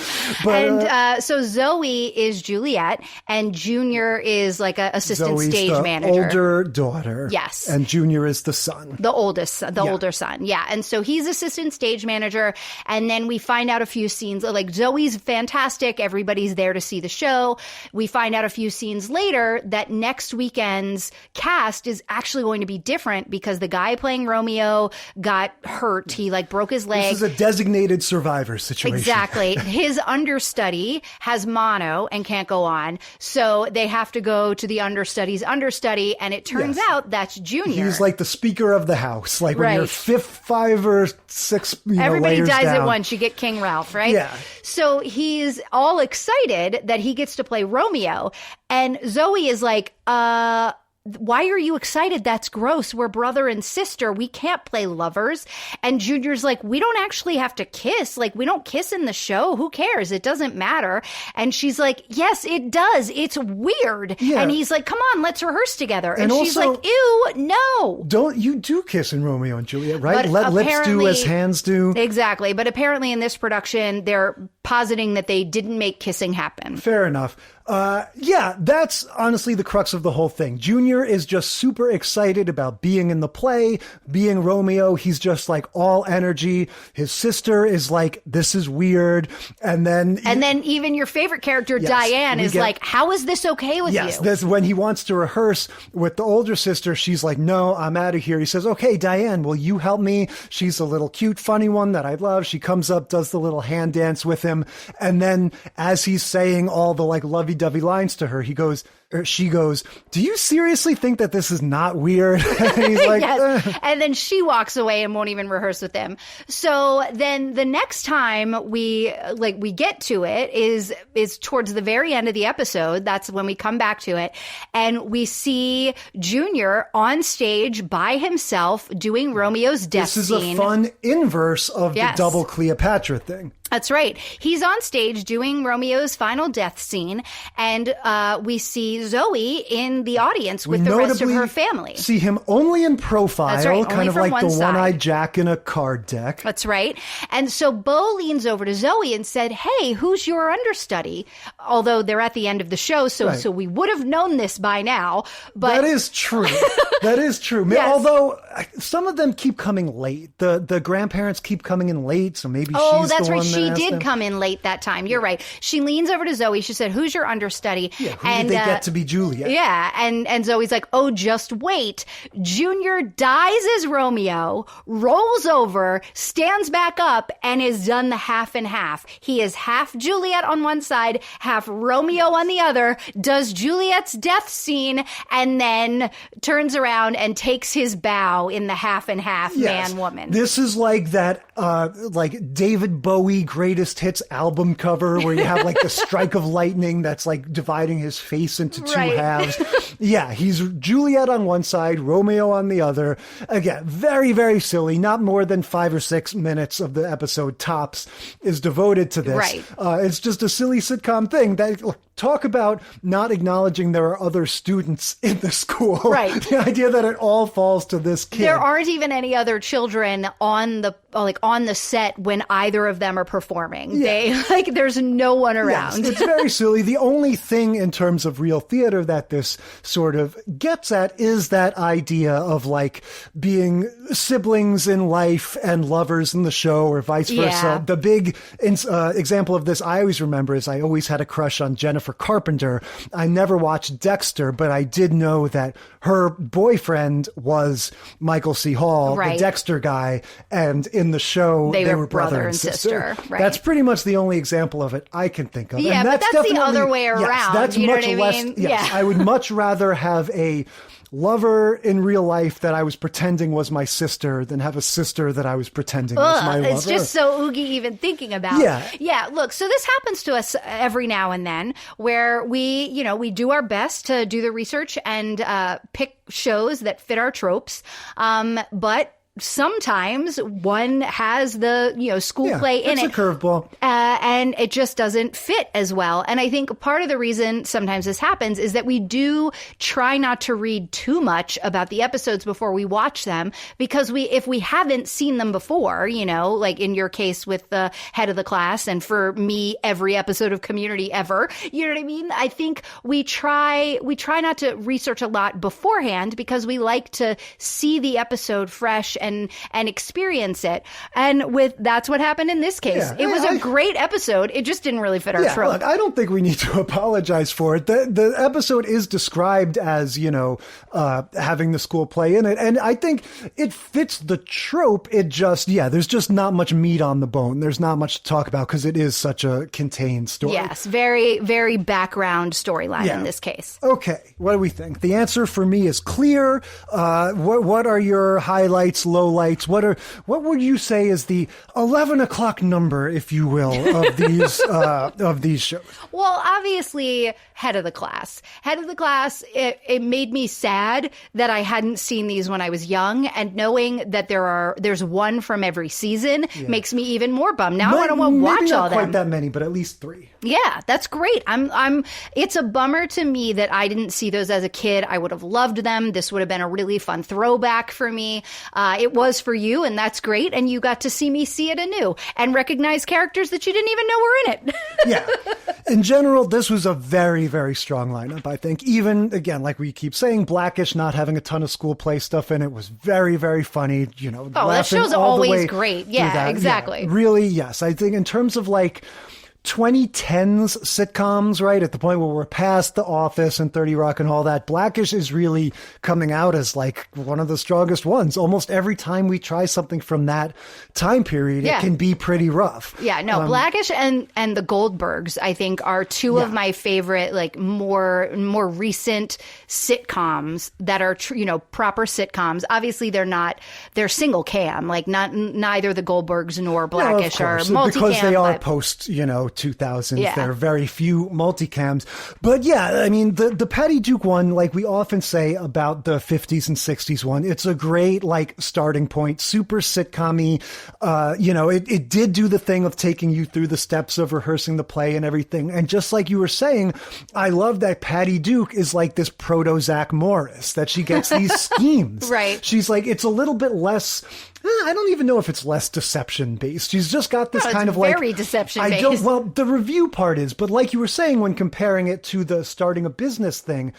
S9: But,
S10: so Zoe is Juliet, and Junior is like an assistant
S9: Zoe's
S10: stage
S9: the
S10: manager.
S9: Older daughter.
S10: Yes.
S9: And Junior is the son.
S10: The older son. Yeah. And so he's assistant stage manager. And then we find out a few scenes like Zoe's fantastic. Everybody's there to see the show. We find out a few scenes later that next weekend's cast is actually going to be different because the guy playing Romeo got hurt. He like broke his leg.
S9: This is a designated survivor situation.
S10: Exactly. His understudy has mono and can't go on. So they have to go to the understudy's understudy. And it turns out that's Junior.
S9: He's like the Speaker of the House. Like when you're 5 or 6
S10: Everybody
S9: layers
S10: dies
S9: down.
S10: at once. You get King Ralph, right?
S9: Yeah.
S10: So he's all excited that he gets to play Romeo. And Zoe is like, why are you excited? That's gross. We're brother and sister. We can't play lovers. And Junior's like, we don't actually have to kiss. Like, we don't kiss in the show. Who cares? It doesn't matter. And she's like, yes, it does. It's weird.
S9: Yeah.
S10: And he's like, come on, let's rehearse together. And she's
S9: also,
S10: like, ew, no.
S9: Don't you do kiss in Romeo and Juliet, right? Let lips do as hands do.
S10: Exactly. But apparently in this production, they're positing that they didn't make kissing happen.
S9: Fair enough. That's honestly the crux of the whole thing. Junior is just super excited about being in the play, being Romeo. He's just like all energy. His sister is like, this is weird. And then
S10: even your favorite character, Diane, is like, how is this okay with you?
S9: Yes, this when he wants to rehearse with the older sister, she's like, no, I'm out of here. He says, okay, Diane, will you help me? She's a little cute, funny one that I love. She comes up, does the little hand dance with him. And then as he's saying all the like lovey-dovey lines to her, she goes, do you seriously think that this is not weird? And he's like,
S10: yes. And then she walks away and won't even rehearse with him. So then the next time we get to it is towards the very end of the episode. That's when we come back to it. And we see Junior on stage by himself doing Romeo's death scene.
S9: This is a fun inverse of the double Cleopatra thing.
S10: That's right. He's on stage doing Romeo's final death scene, and we see Zoe in the audience with the rest of her family.
S9: See him only in profile,
S10: That's right,
S9: kind of like the one-eyed Jack in a card deck.
S10: That's right. And so Bo leans over to Zoe and said, hey, who's your understudy? Although they're at the end of the show, so we would have known this by now. But
S9: that is true. That is true.
S10: Yes.
S9: Although some of them keep coming late. The grandparents keep coming in late, so maybe she's
S10: that's
S9: the
S10: right.
S9: one
S10: she did come in late that time. You're right. She leans over to Zoe. She said, "Who's your understudy?"
S9: Yeah, who did they get to be Juliet?
S10: Yeah, and Zoe's like, "Oh, just wait." Junior dies as Romeo, rolls over, stands back up, and is done the half and half. He is half Juliet on one side, half Romeo on the other, does Juliet's death scene, and then turns around and takes his bow in the half and half man-woman.
S9: This is like that, like David Bowie greatest hits album cover where you have like the strike of lightning that's like dividing his face into two halves. Yeah, he's Juliet on one side, Romeo on the other. Again, very, very silly. Not more than 5 or 6 minutes of the episode tops is devoted to this.
S10: Right.
S9: It's just a silly sitcom thing that talk about not acknowledging there are other students in the school.
S10: Right.
S9: The idea that it all falls to this kid.
S10: There aren't even any other children on the set when either of them are performing.
S9: Yeah.
S10: There's no one around.
S9: Yes, it's very silly. The only thing in terms of real theater that this sort of gets at is that idea of like being siblings in life and lovers in the show or vice versa.
S10: Yeah.
S9: The big example of this I always remember is I always had a crush on Jennifer Carpenter. I never watched Dexter, but I did know that her boyfriend was Michael C. Hall, the Dexter guy, and in the show they were brother and sister.
S10: Right.
S9: That's pretty much the only example of it I can think of.
S10: Yeah,
S9: and
S10: but that's the other way around.
S9: Yes, that's
S10: you know
S9: much
S10: what I
S9: less.
S10: mean?
S9: Yes, I would much rather have a lover in real life that I was pretending was my sister than have a sister that I was pretending was my lover.
S10: It's just so oogie even thinking about. Yeah. Look, so this happens to us every now and then where we do our best to do the research and pick shows that fit our tropes. But sometimes one has the school play in it.
S9: It's a curveball.
S10: And it just doesn't fit as well. And I think part of the reason sometimes this happens is that we do try not to read too much about the episodes before we watch them, because if we haven't seen them before, like in your case with the head of the class, and for me, every episode of Community ever, you know what I mean? I think we try not to research a lot beforehand because we like to see the episode fresh and experience it. And that's what happened in this case. It was a great episode. It just didn't really fit our trope.
S9: Look, I don't think we need to apologize for it. The episode is described as, having the school play in it. And I think it fits the trope. It just, there's just not much meat on the bone. There's not much to talk about because it is such a contained story.
S10: Yes, very, very background storyline in this case.
S9: Okay, what do we think? The answer for me is clear. What are your highlights, lowlights? What would you say is the 11 o'clock number, if you will, of these shows?
S10: Well, obviously, Head of the Class. Head of the Class, it made me sad that I hadn't seen these when I was young, and knowing that there's one from every season makes me even more bummed. Now I want to watch all of them.
S9: Not quite that many, but at least 3.
S10: Yeah, that's great. It's a bummer to me that I didn't see those as a kid. I would have loved them. This would have been a really fun throwback for me. It was for you, and that's great. And you got to see me see it anew and recognize characters that you didn't even know were in it.
S9: Yeah. In general, this was a very, very strong lineup, I think. Even, again, like we keep saying, Blackish not having a ton of school play stuff in it was very, very funny.
S10: That show's always great. Yeah, exactly.
S9: Yeah, really, yes. I think in terms of 2010s sitcoms, right? At the point where we're past The Office and 30 Rock and all that, Blackish is really coming out as one of the strongest ones. Almost every time we try something from that time period, it can be pretty rough.
S10: Yeah, no, Blackish and the Goldbergs, I think, are two of my favorite, more recent sitcoms that are, proper sitcoms. Obviously, they're single cam. Neither the Goldbergs nor Blackish are multicam.
S9: Because they are post, 2000s. There are very few multicams. But the Patty Duke one, like we often say about the 50s and 60s one, it's a great starting point, super sitcom-y. It did do the thing of taking you through the steps of rehearsing the play and everything. And just like you were saying, I love that Patty Duke is like this proto Zach Morris, that she gets these schemes.
S10: Right.
S9: She's it's a little bit less, I don't even know if it's less deception based. She's just got this kind of
S10: very deception based.
S9: Well, the review part is, but like you were saying, when comparing it to the starting a business thing,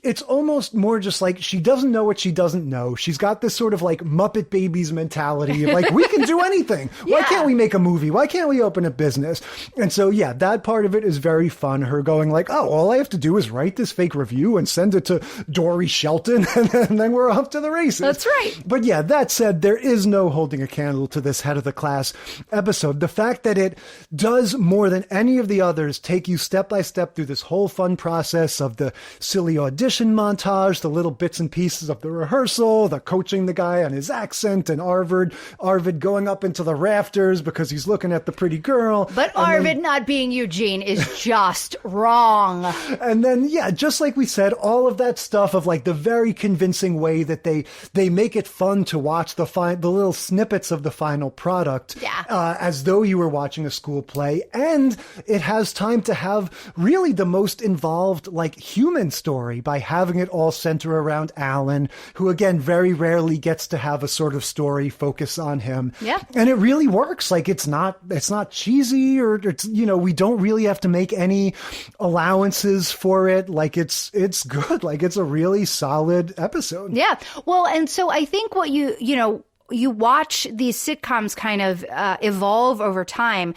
S9: it's almost more just like she doesn't know what she doesn't know. She's got this sort of like Muppet Babies mentality of like, we can do anything. Why can't we make a movie? Why can't we open a business? And so, yeah, that part of it is very fun. Her going like, oh, all I have to do is write this fake review and send it to Dory Shelton, and then we're off to the races.
S10: That's right.
S9: But yeah, that said, there is no holding a candle to this Head of the Class episode. The fact that it does more than any of the others take you step by step through this whole fun process of the silly audition montage, the little bits and pieces of the rehearsal, the coaching the guy on his accent, and Arvid going up into the rafters because he's looking at the pretty girl.
S10: But Arvid not being Eugene is just wrong.
S9: And then, yeah, just like we said, all of that stuff of like the very convincing way that they make it fun to watch the little snippets of the final product, as though you were watching a school play. And it has time to have really the most involved, like, human story by having it all center around Alan, who again very rarely gets to have a sort of story focus on him.
S10: Yeah.
S9: And it really works. Like, it's not cheesy, or it's, you know, we don't really have to make any allowances for it. Like, it's good. Like, it's a really solid episode.
S10: Yeah. Well, and so I think what you watch these sitcoms kind of evolve over time.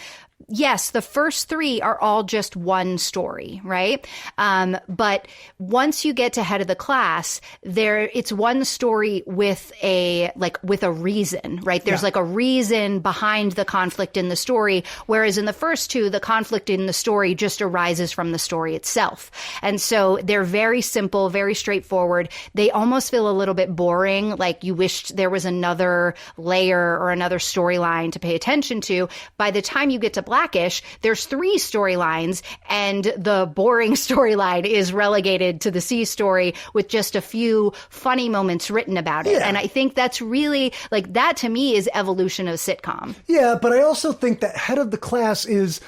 S10: Yes, the first three are all just one story, right? But once you get to Head of the Class, it's one story with a reason, right? There's like a reason behind the conflict in the story, whereas in the first two, the conflict in the story just arises from the story itself. And so they're very simple, very straightforward. They almost feel a little bit boring, like you wished there was another layer or another storyline to pay attention to. By the time you get to Blackish, there's 3 storylines, and the boring storyline is relegated to the C story with just a few funny moments written about it. Yeah. And I think that's really, like, that to me is evolution of sitcom.
S9: Yeah, but I also think that Head of the Class is,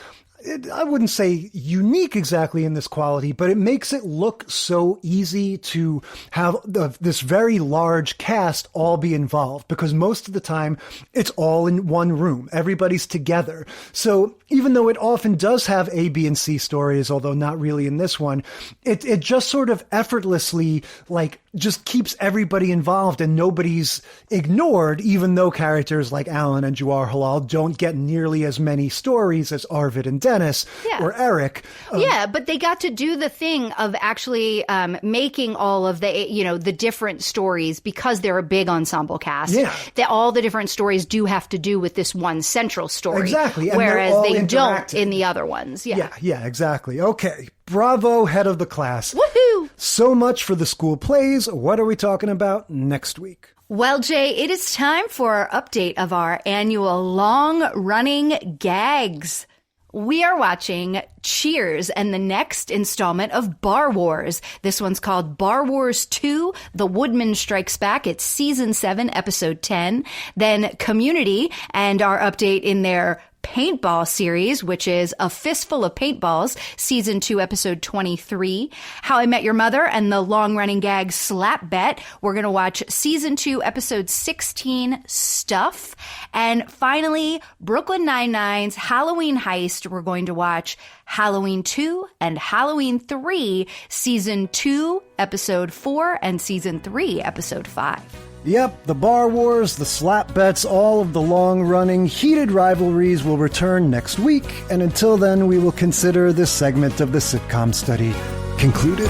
S9: I wouldn't say unique exactly in this quality, but it makes it look so easy to have this very large cast all be involved, because most of the time it's all in one room. Everybody's together. So even though it often does have A, B, and C stories, although not really in this one, it just sort of effortlessly, like, just keeps everybody involved and nobody's ignored, even though characters like Alan and Jawar Halal don't get nearly as many stories as Arvid and Dennis or Eric.
S10: Yeah, but they got to do the thing of actually making all of the different stories, because they're a big ensemble cast. Yeah. All the different stories do have to do with this one central story.
S9: Exactly. And
S10: whereas they don't in the other ones.
S9: Yeah, exactly. Okay. Bravo, Head of the Class.
S10: Woohoo!
S9: So much for the school plays. What are we talking about next week?
S10: Well, Jay, it is time for our update of our annual long-running gags. We are watching Cheers and the next installment of Bar Wars. This one's called Bar Wars 2, The Woodman Strikes Back. It's season 7, episode 10. Then Community and our update in their paintball series, which is A Fistful of Paintballs, season 2, episode 23. How I Met Your Mother and the long-running gag Slap Bet. We're going to watch season 2, episode 16, Stuff. And finally, Brooklyn Nine-Nine's Halloween Heist. We're going to watch Halloween 2 and Halloween 3, season 2, episode 4, and season 3, episode 5.
S9: Yep, the Bar Wars, the slap bets, all of the long-running, heated rivalries will return next week, and until then, we will consider this segment of the sitcom study concluded.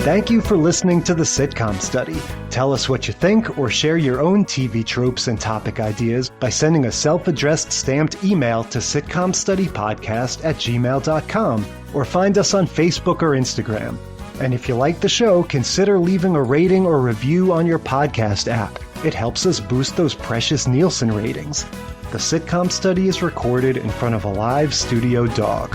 S9: Thank you for listening to the Sitcom Study. Tell us what you think, or share your own TV tropes and topic ideas by sending a self-addressed stamped email to sitcomstudypodcast@gmail.com, or find us on Facebook or Instagram. And if you like the show, consider leaving a rating or review on your podcast app. It helps us boost those precious Nielsen ratings. The Sitcom Study is recorded in front of a live studio dog.